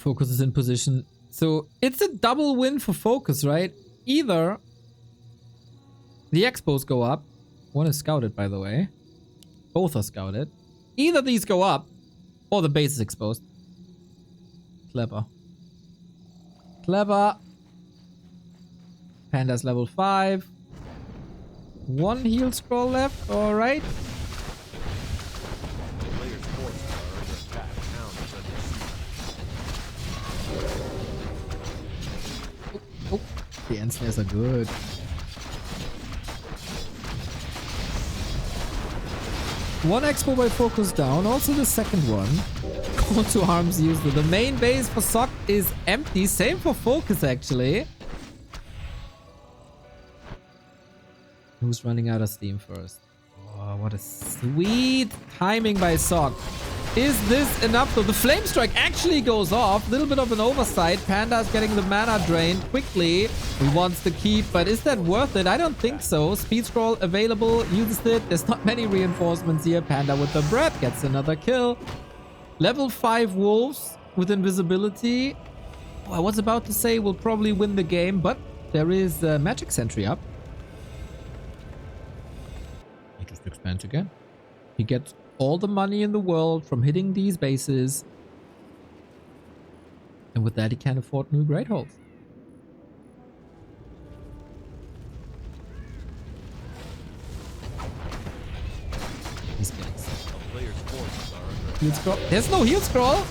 FoCuS is in position. So it's a double win for FoCuS, right? Either the expos go up. One is scouted, by the way. Both are scouted. Either these go up or the base is exposed. Clever. Clever. Panda's level 5. 1 heal scroll left. All right. The end snares are good. One expo by FoCuS down. Also the second one. Call to arms used. The main base for Sock is empty. Same for FoCuS actually. Who's running out of steam first? Oh, what a sweet timing by Sock. Is this enough though? The flame strike actually goes off. Little bit of an oversight. Panda's getting the mana drained quickly. He wants to keep, but is that worth it? I don't think so. Speed scroll available. Uses it. There's not many reinforcements here. Panda with the bread gets another kill. Level 5 wolves with invisibility. Oh, I was about to say we'll probably win the game, but there is a magic sentry up. He just expands again. He gets all the money in the world from hitting these bases. And with that, he can afford new great holds. He's getting sick. Heal scroll. There's no heal scroll.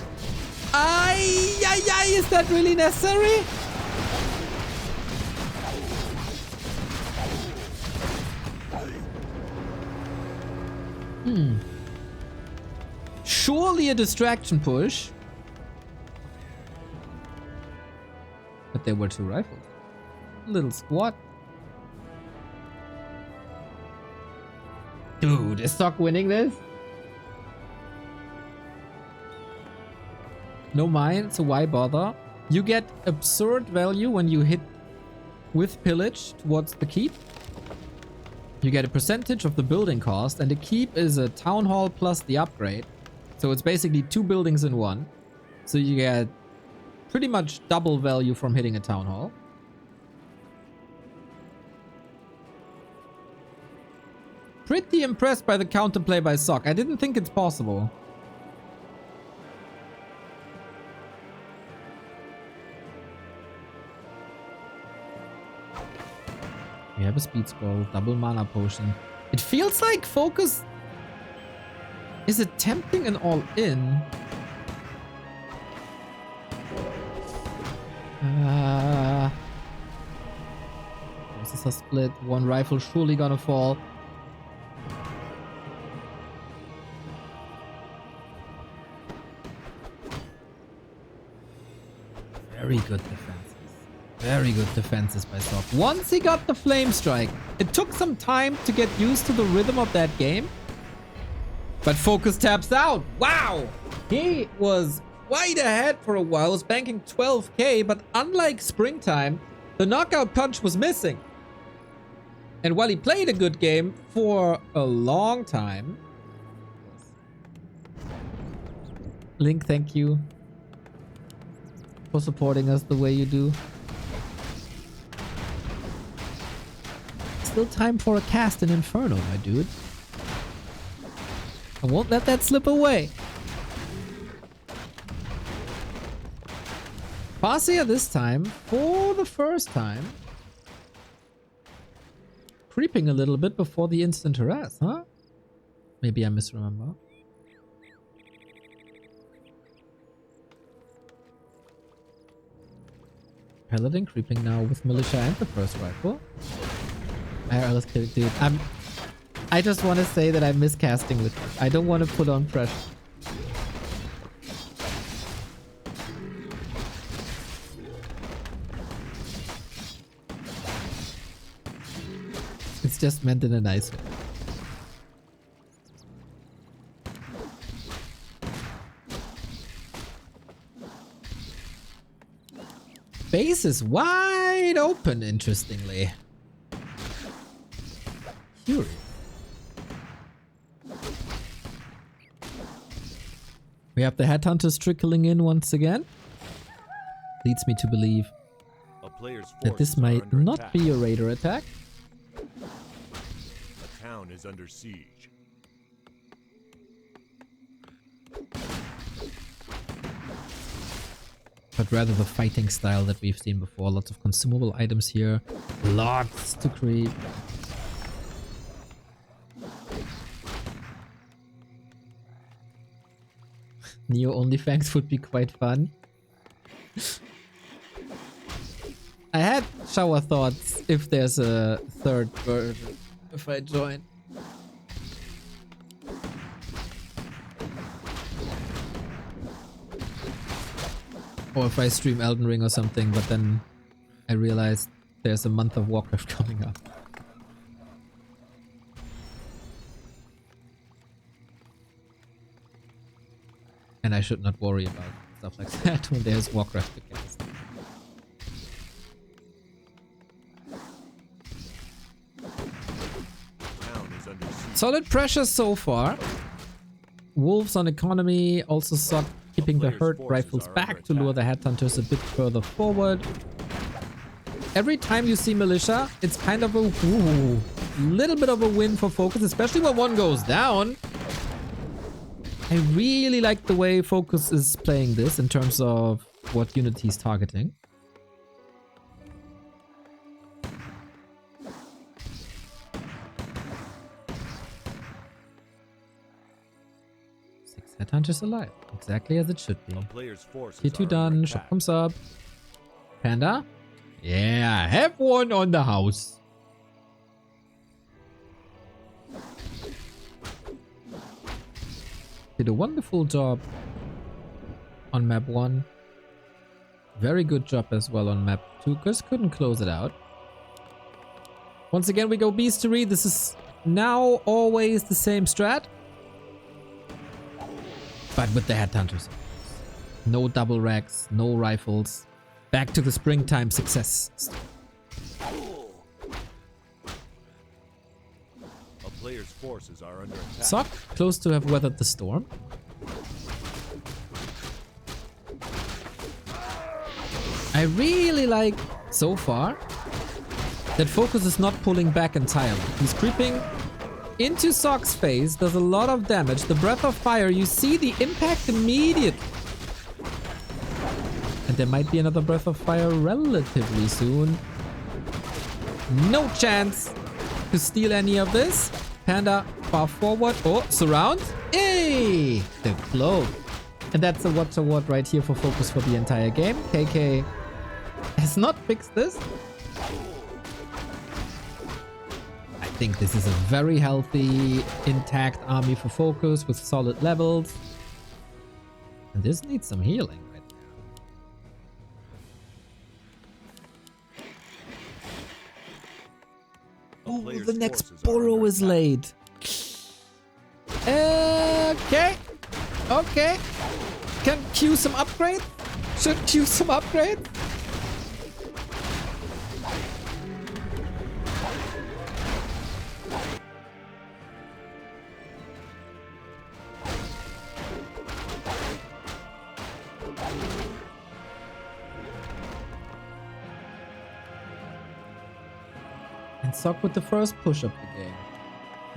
Ay, is that really necessary? Surely a distraction push. But there were 2 rifles. Little squad. Dude, is Sock winning this? No mine, so why bother? You get absurd value when you hit with pillage towards the keep. You get a percentage of the building cost, and the keep is a town hall plus the upgrade. So it's basically 2 buildings in one. So you get pretty much double value from hitting a town hall. Pretty impressed by the counterplay by Sock. I didn't think it's possible. We have a speed scroll, double mana potion. It feels like FoCuS is attempting an all-in. This is a split. 1 rifle surely gonna fall. Very good defenses. Very good defenses by Sock. Once he got the flame strike, it took some time to get used to the rhythm of that game. But FoCuS taps out. Wow! He was quite ahead for a while. Was banking 12k, but unlike Springtime, the knockout punch was missing. And while he played a good game for a long time, Link, thank you for supporting us the way you do. Still time for a cast in Inferno, my dude. I won't let that slip away. Farseer this time, for the first time, creeping a little bit before the instant harass, huh? Maybe I misremember. Paladin creeping now with Militia and the first rifle. Dude, I just want to say that I'm miscasting with it. I don't want to put on pressure. It's just meant in a nice way. Base is wide open, interestingly. Curious. We have the headhunters trickling in once again. Leads me to believe that this might not be a raider attack. The town is under siege. But rather the fighting style that we've seen before. Lots of consumable items here. Lots to creep. Neo OnlyFans would be quite fun. I had shower thoughts if there's a third version. If I join. Or if I stream Elden Ring or something, but then I realized there's a month of Warcraft coming up. And I should not worry about stuff like that when there's Warcraft to cast. Solid pressure so far. Wolves on economy also sought keeping the herd rifles back to lure the headhunters a bit further forward. Every time you see militia, it's kind of a little bit of a win for FoCuS, especially when one goes down. I really like the way FoCuS is playing this in terms of what unit he's targeting. Headhunters alive, exactly as it should be. Tier 2 done, shop comes up. Panda? Yeah, have one on the house. Did a wonderful job on map 1. Very good job as well on map 2, just couldn't close it out. Once again we go beastery. This is now always the same strat. But with the headhunters. No double racks, no rifles. Back to the springtime success. A player's forces are under attack. Sock, close to have weathered the storm. I really like, so far, that FoCuS is not pulling back entirely. He's creeping into Sock's face, does a lot of damage. The breath of fire, you see the impact immediately. And there might be another breath of fire relatively soon. No chance to steal any of this. Panda far forward. Oh, surround. Hey, the flow. And that's a watch award right here for FoCuS for the entire game. KK has not fixed this. I think this is a very healthy, intact army for FoCuS with solid levels. And this needs some healing right now. Oh, the next burrow is laid. Okay. Okay. Can Q some upgrade? Should Q some upgrade? And Sock with the first push of the game.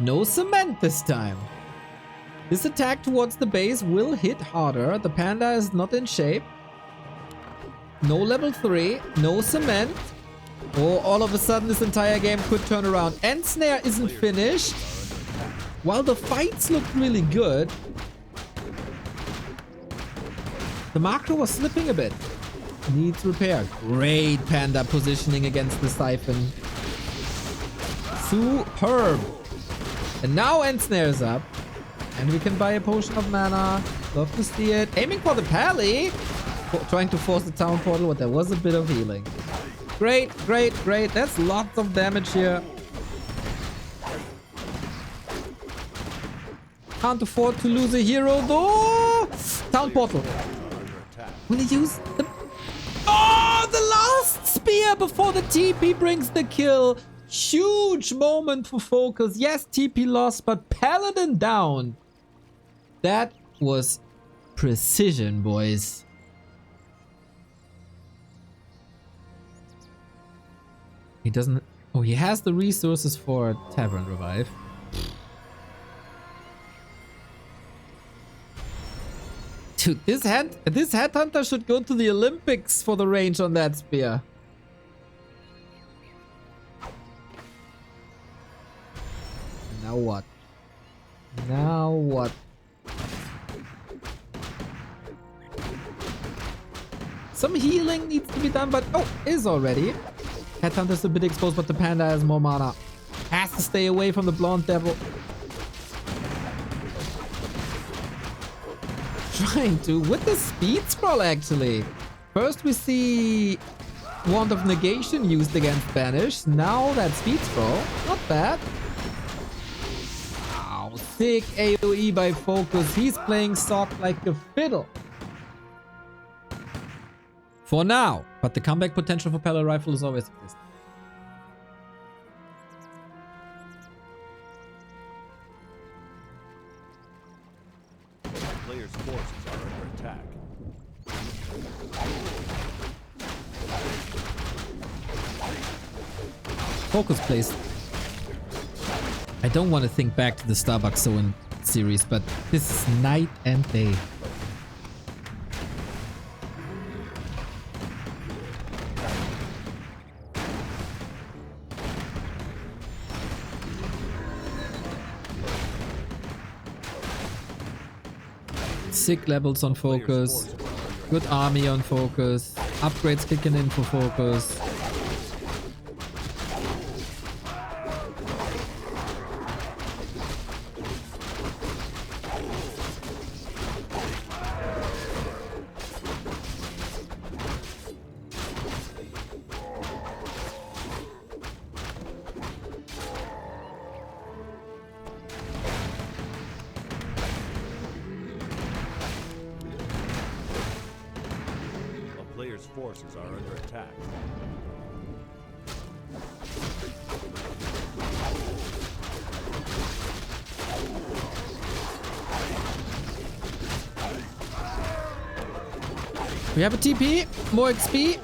No cement this time. This attack towards the base will hit harder. The panda is not in shape. No level 3. No cement. Oh, all of a sudden this entire game could turn around. End snare isn't finished. While the fights look really good, the macro was slipping a bit. Needs repair. Great panda positioning against the siphon. Superb. And now end snare is up. And we can buy a potion of mana. Love to see it. Aiming for the pally. Trying to force the town portal, but there was a bit of healing. Great, great, great. That's lots of damage here. Can't afford to lose a hero though. Town portal. Will he use the... Oh, the last spear before the TP brings the kill. Huge moment for FoCuS. Yes, TP lost, but Paladin down. That was precision, boys. He doesn't... Oh, he has the resources for a Tavern Revive. Dude, this headhunter should go to the Olympics for the range on that spear. Now what? Now what? Some healing needs to be done, but oh, is already. Headhunter's a bit exposed, but the panda has more mana. Has to stay away from the blonde devil. Trying to with the speed scroll actually. First we see Wand of Negation used against Banish. Now that speed scroll, not bad. Wow, sick AoE by FoCuS. He's playing Sock like a fiddle. For now, but the comeback potential for Pally Rifle is always existing. Players' forces are under attack. FoCuS plays. I don't want to think back to the Starbucks Zone series, but this is night and day. Sick levels on FoCuS. Good army on FoCuS. Upgrades kicking in for FoCuS. Players' forces are under attack. We have a TP, more XP,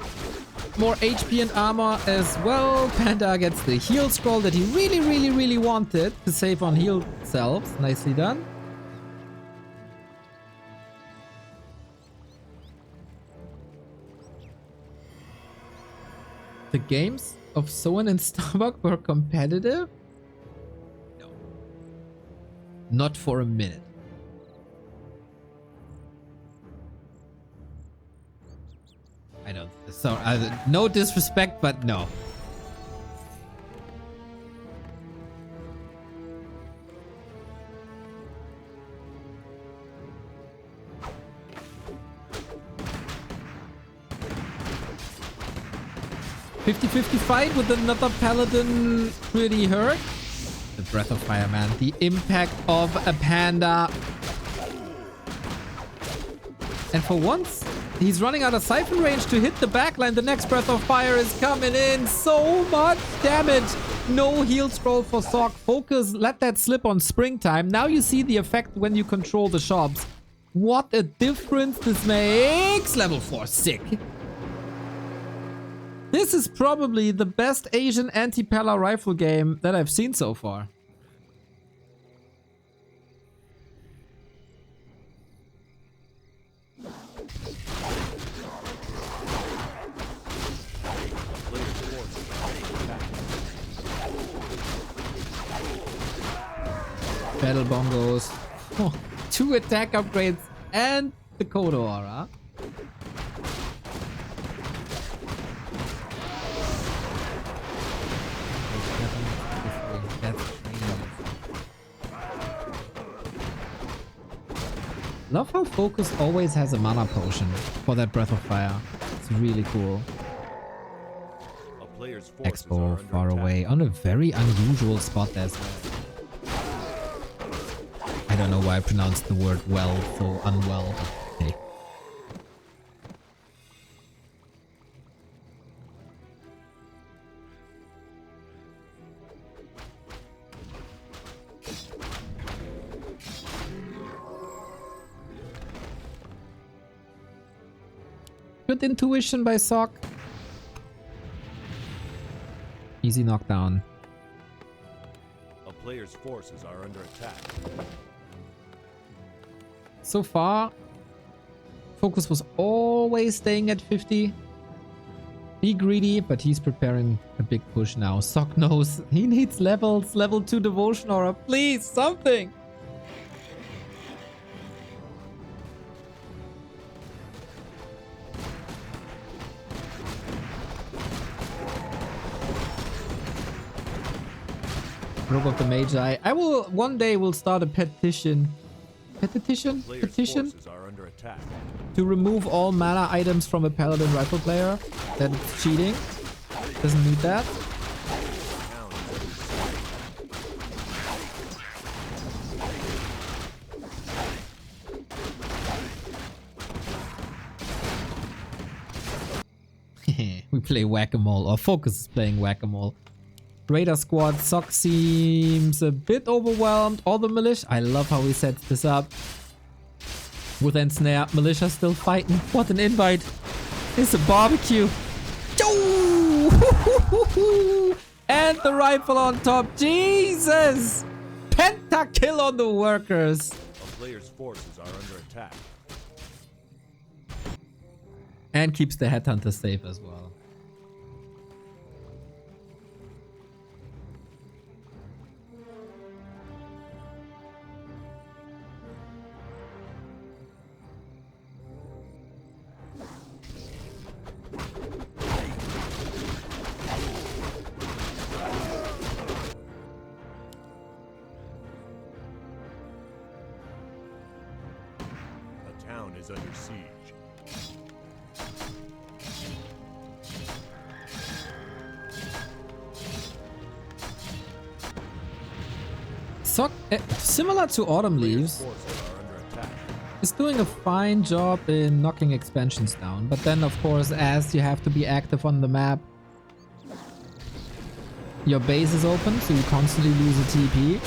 more HP and armor as well. Panda gets the heal scroll that he really wanted to save on heal selves. Nicely done. The games of Soen and Starbuck were competitive? No. Not for a minute. I don't... So, no disrespect, but no. .50-50 fight with another paladin pretty hurt. The Breath of Fire, man. The impact of a panda. And for once, he's running out of siphon range to hit the backline. The next Breath of Fire is coming in. So much damage. No heal scroll for Sock. FoCuS let that slip on Springtime. Now you see the effect when you control the shops. What a difference this makes. Level 4, sick. This is probably the best Asian anti-Pala rifle game that I've seen so far. Battle bongos. Oh, 2 attack upgrades and the Kodo aura. Love how FoCuS always has a mana potion for that Breath of Fire. It's really cool. A player's forces are Expo under far attack. away on a very unusual spot as well. I don't know why I pronounced the word well so unwell, but hey. Good intuition by Sock. Easy knockdown. A player's forces are under attack. So far, FoCuS was always staying at 50. Be greedy, but he's preparing a big push now. Sock knows he needs levels. Level 2 devotion aura. Please, something. Rogue of the Magi. I will one day will start a petition. Petition? Player's Petition? forces are under attack. To remove all mana items from a paladin rifle player. That's cheating. Doesn't need that. Town is under siege. We play whack-a-mole, or FoCuS is playing whack-a-mole. Raider squad, Sock seems a bit overwhelmed. All the militia. I love how he sets this up. With Ensnare, militia still fighting. What an invite. It's a barbecue. Yo! And the rifle on top. Jesus! Pentakill on the workers. A player's forces are under attack. And keeps the headhunter safe as well. A town is under siege. Sock, similar to Autumn Leaves, Forces are under attack. is doing a fine job in knocking expansions down. But then, of course, as you have to be active on the map, your base is open, so you constantly lose a TP.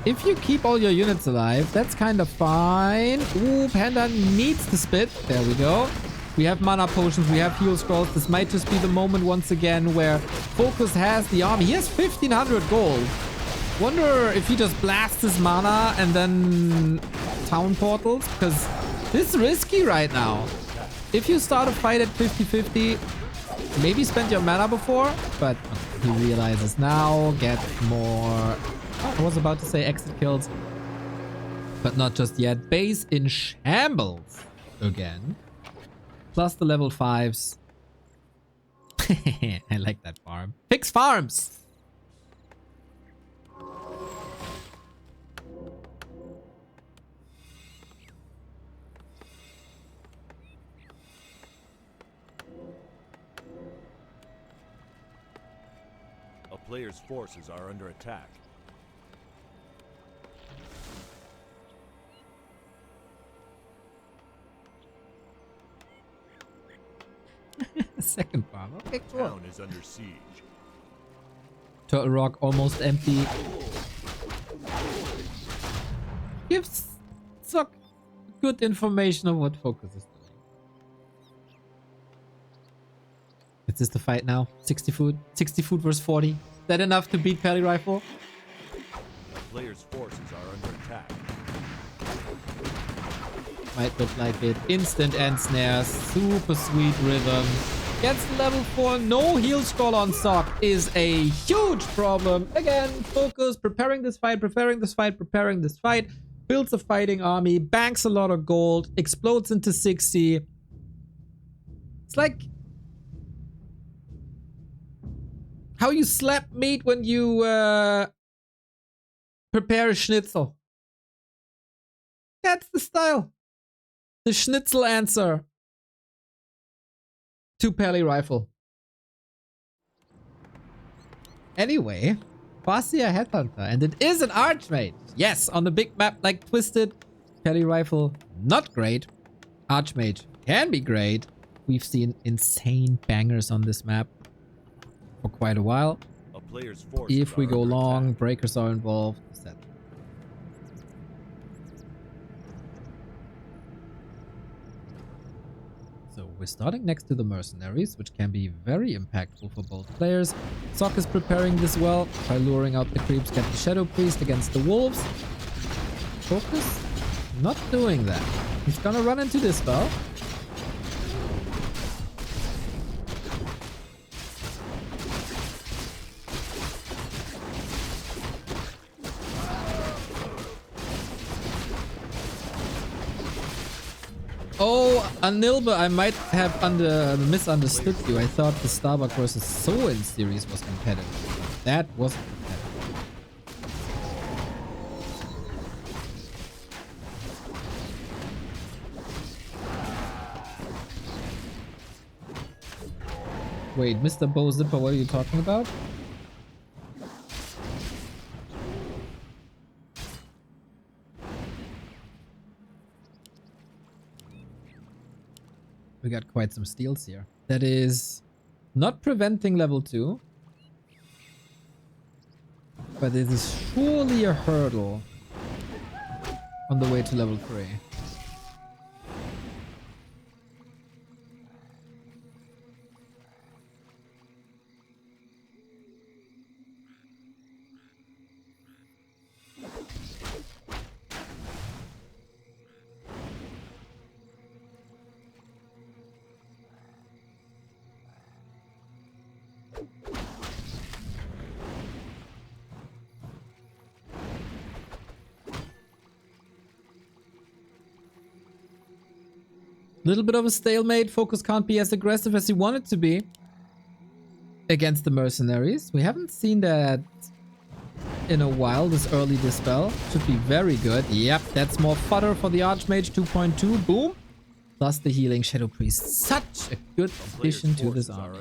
If you keep all your units alive, that's kind of fine. Ooh, Panda needs to spit. There we go. We have mana potions, we have heal scrolls. This might just be the moment once again where FoCuS has the army. He has 1500 gold. Wonder if he just blasts his mana and then town portals, because this is risky right now. If you start a fight at 50-50, maybe spend your mana before, but he realizes now, get more... Oh, I was about to say exit kills, but not just yet. Base in shambles again. Plus the level 5s. I like that farm. Fix farms! A player's forces are under attack. Second farm. Okay, cool. Town is under siege. Turtle Rock almost empty. Gives Sock good information of what FoCuS is doing. Is this the fight now? 60 food? 60 food versus 40? Is that enough to beat Pally Rifle? The player's forces are under attack. Might look like it. Instant end snares. Super sweet rhythm. Gets level 4. No heal scroll on Sock is a huge problem. Again, FoCuS. Preparing this fight. Preparing this fight. Preparing this fight. Builds a fighting army. Banks a lot of gold. Explodes into 60. It's like how you slap meat when you prepare a schnitzel. That's the style. The schnitzel answer to Pally Rifle. Anyway, Farsia Headhunter, and it is an Archmage. Yes, on the big map like Twisted, Pally Rifle, not great. Archmage can be great. We've seen insane bangers on this map for quite a while. A player's forces If we are go under long, attack. breakers are involved. Etc. So we're starting next to the mercenaries, which can be very impactful for both players. Sock is preparing this well by luring out the creeps, get the Shadow Priest against the wolves. FoCuS not doing that. He's gonna run into this spell. Oh, Anilba, I might have misunderstood you. I thought the Starbuck versus Soin series was competitive. That wasn't competitive. Wait, Mr. Bo Zipper, what are you talking about? We got quite some steals here. That is not preventing level 2. But it is surely a hurdle on the way to level 3. Little bit of a stalemate. FoCuS can't be as aggressive as he wanted to be against the mercenaries. We haven't seen that in a while, this early dispel. Should be very good. Yep, that's more fodder for the Archmage 2.2. Boom. Plus the healing Shadow Priest. Such a good addition to this army.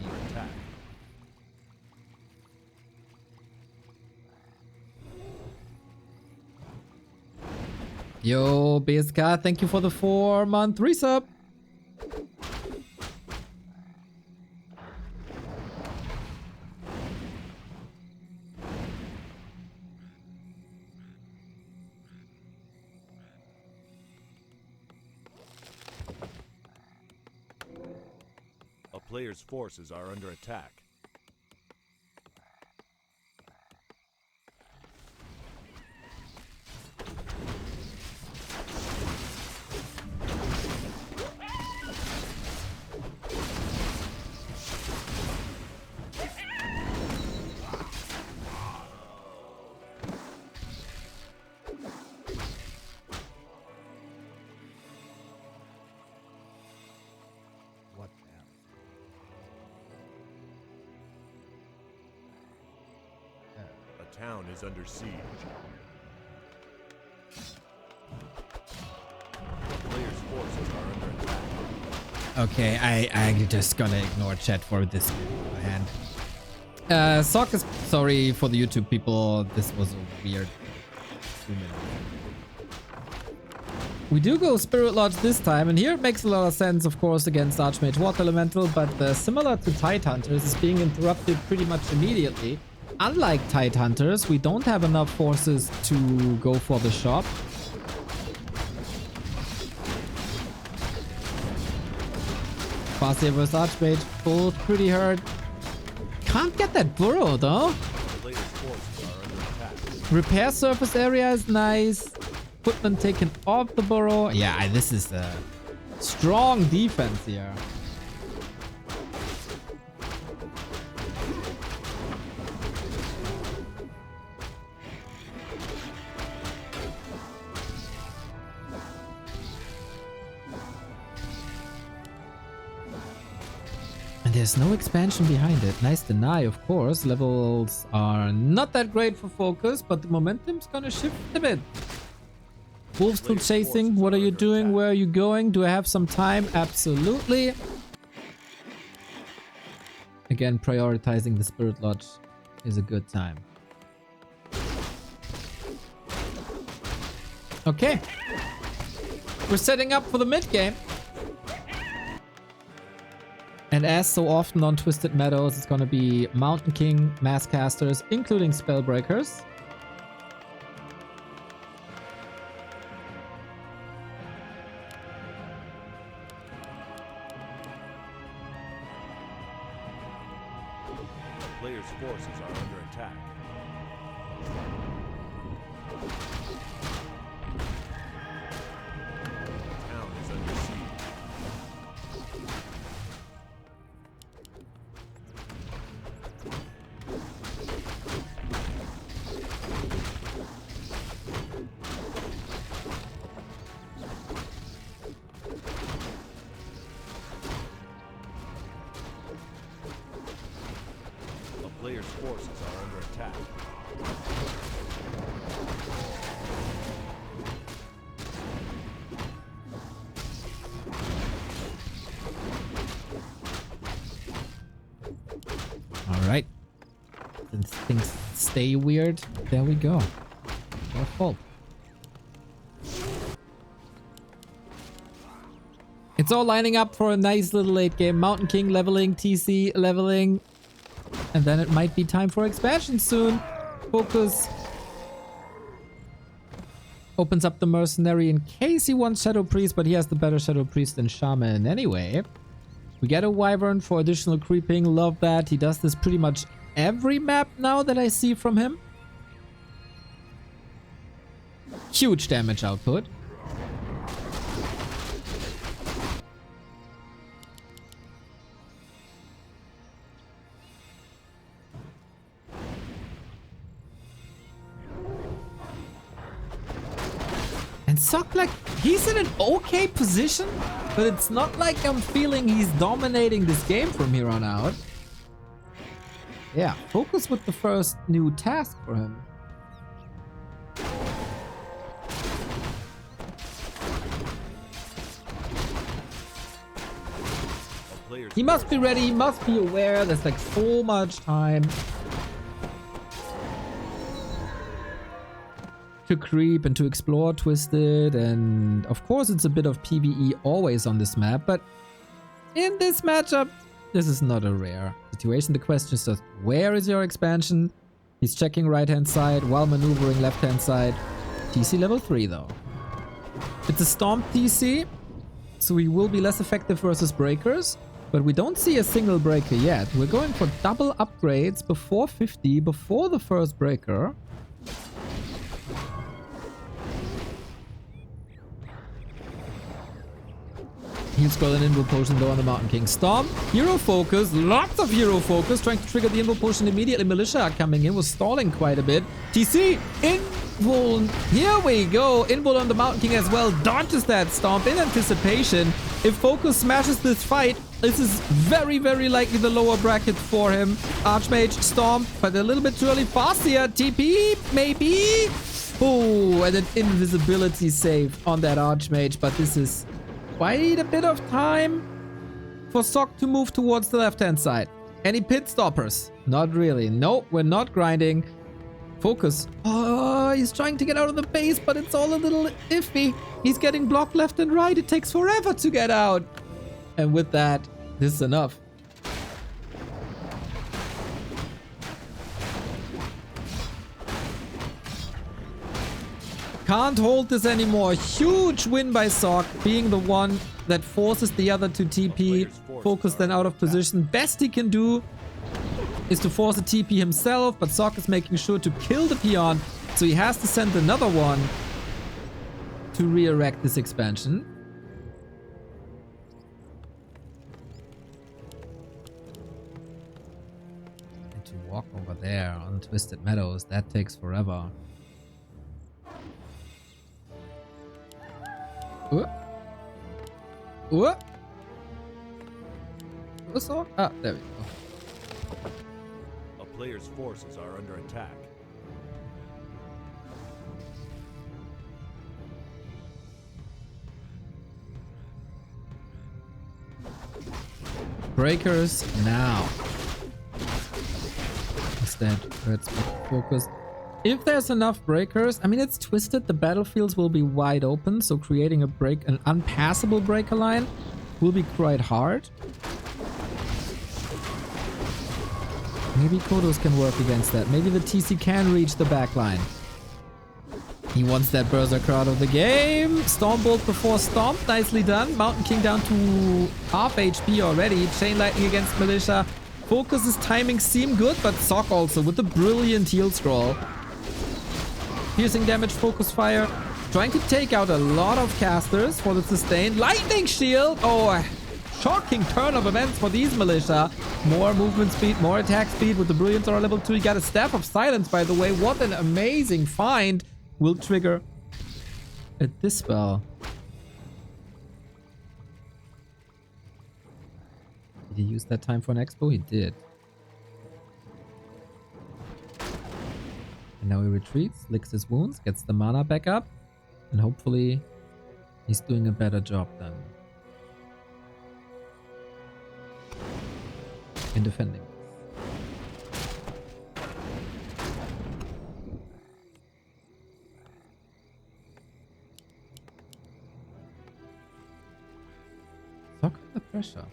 Yo, BSK, thank you for the 4-month resub. A player's forces are under attack. Town is under siege. Players' forces are under attack. Okay, I'm just gonna ignore chat for this hand. Sock is sorry for the YouTube people. This was a weird 2 minutes. We do go Spirit Lodge this time, and here it makes a lot of sense, of course, against Archmage Water Elemental, but similar to Tidehunters, is being interrupted pretty much immediately. Unlike Tidehunters, we don't have enough forces to go for the shop. Farseer versus Archmage, both pretty hurt. Can't get that burrow though. Players' forces are under attack. Repair surface area is nice. Equipment taken off the burrow. Yeah, this is a strong defense here. And there's no expansion behind it. Nice deny, of course. Levels are not that great for FoCuS, but the momentum's gonna shift a bit. Wolf still chasing. What are you doing? Where are you going? Do I have some time? Absolutely. Again, prioritizing the Spirit Lodge is a good time. Okay. We're setting up for the mid game. And as so often on Twisted Meadows, it's gonna be Mountain King, Mass Casters, including Spellbreakers. Players' forces are under attack. Town is under siege. Players' forces are under attack. All right. Since things stay weird, there we go. Your fault. It's all lining up for a nice little late game. Mountain King leveling, TC leveling. And then it might be time for expansion soon. FoCuS opens up the mercenary in case he wants Shadow Priest, but he has the better Shadow Priest than Shaman anyway. We get a Wyvern for additional creeping. Love that. He does this pretty much every map now that I see from him. Huge damage output. And Sok, like, he's in an okay position, but it's not like I'm feeling he's dominating this game from here on out. Yeah, FoCuS with the first new task for him. He must be ready, he must be aware there's like so much time to creep and to explore Twisted, and of course it's a bit of PvE always on this map, but in this matchup this is not a rare situation. The question is just, where is your expansion? He's checking right hand side while maneuvering left hand side. TC level 3 though. It's a Stomp TC, so he will be less effective versus breakers, but we don't see a single breaker yet. We're going for double upgrades before 50, before the first breaker. He'll scroll an Invo Potion though on the Mountain King. Stomp, Hero Focus, lots of Hero Focus, trying to trigger the Invo Potion immediately. Militia coming in, was stalling quite a bit. TC, Invul, here we go. Invul on the Mountain King as well, dodges that Stomp in anticipation. If FoCuS smashes this fight, this is very, very likely the lower bracket for him. Archmage, Stomp, but a little bit too early. Farseer, TP, maybe? Oh, and an invisibility save on that Archmage, but this is quite a bit of time for Sok to move towards the left-hand side. Any pit stoppers? Not really. No, we're not grinding. FoCuS. Oh, he's trying to get out of the base, but it's all a little iffy. He's getting blocked left and right. It takes forever to get out. And with that, this is enough. Can't hold this anymore. Huge win by Sok, being the one that forces the other to TP. FoCuS then out of position. Best he can do is to force a TP himself, but Sok is making sure to kill the peon, so he has to send another one to re-erect this expansion. And to walk over there on Twisted Meadows, that takes forever. What's up? Ah, there we go. A player's forces are under attack. Breakers now. Instead, let's focus. If there's enough breakers, I mean, it's twisted. The battlefields will be wide open, so creating an unpassable breaker line will be quite hard. Maybe Kodos can work against that. Maybe the TC can reach the back line. He wants that Berserker out of the game. Stormbolt before Stomp. Nicely done. Mountain King down to half HP already. Chain Lightning against Militia. FoCuS's timing seemed good, but Sok also with the brilliant heal scroll. Piercing damage, FoCuS fire. Trying to take out a lot of casters for the sustain. Lightning shield. Oh, a shocking turn of events for these Militia. More movement speed, more attack speed with the Brilliant Aura level 2. He got a Staff of Silence, by the way. What an amazing find. Will trigger a Dispel. Did he use that time for an expo? He did. And now he retreats, licks his wounds, gets the mana back up, and hopefully he's doing a better job then in defending. Sok under pressure.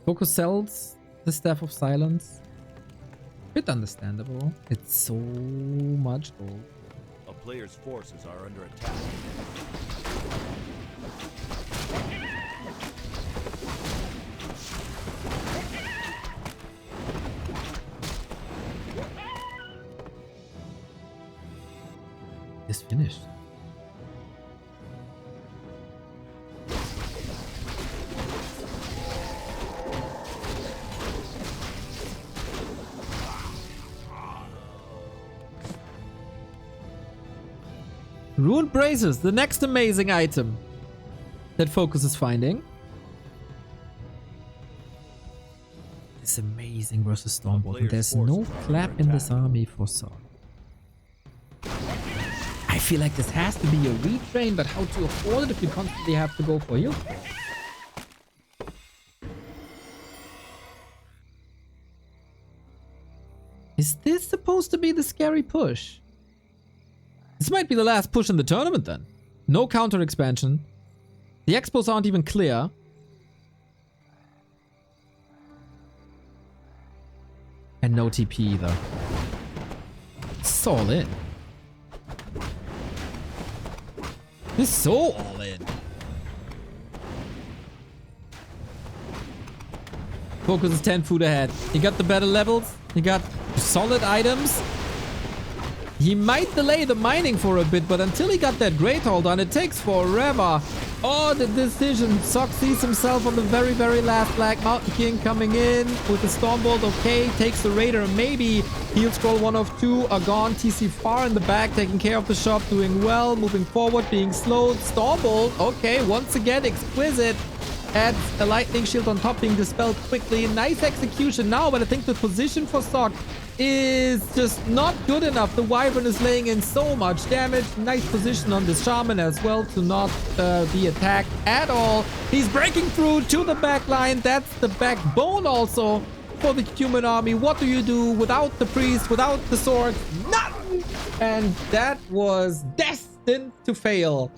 FoCuS sells the Staff of Silence. Bit understandable. It's so much gold. A player's forces are under attack. It's finished. Ruined Braces, the next amazing item that FoCuS is finding. It's amazing versus Stormbolt, and there's no clap in this army for Sok. I feel like this has to be a retrain, but how to afford it if you constantly have to go for heal? Is this supposed to be the scary push? This might be the last push in the tournament then. No counter expansion. The expos aren't even clear. And no TP either. It's all in. This is so all in. FoCuS is 10 foot ahead. He got the better levels. He got solid items. He might delay the mining for a bit, but until he got that Great Hall done, it takes forever. Oh, the decision. Sok sees himself on the very, very last flag. Mountain King coming in with the Stormbolt. Okay, takes the Raider. Maybe Heal Scroll 1 of 2 are gone. TC far in the back, taking care of the shop, doing well. Moving forward, being slowed. Stormbolt. Okay, once again, exquisite. Adds a lightning shield on top, being dispelled quickly. Nice execution now, but I think the position for Sok is just not good enough. The Wyvern is laying in so much damage. Nice position on the Shaman as well to not be attacked at all. He's breaking through to the back line. That's the backbone also for the human army. What do you do without the priest, without the sword? Nothing! And that was destined to fail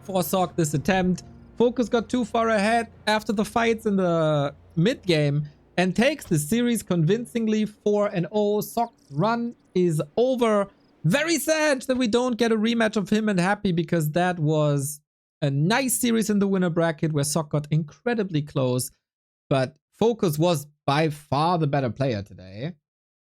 for Sok, this attempt. FoCuS got too far ahead after the fights in the mid game and takes the series convincingly 4-0. Sok's run is over. Very sad that we don't get a rematch of him and Happy, because that was a nice series in the winner bracket where Sock got incredibly close. But FoCuS was by far the better player today.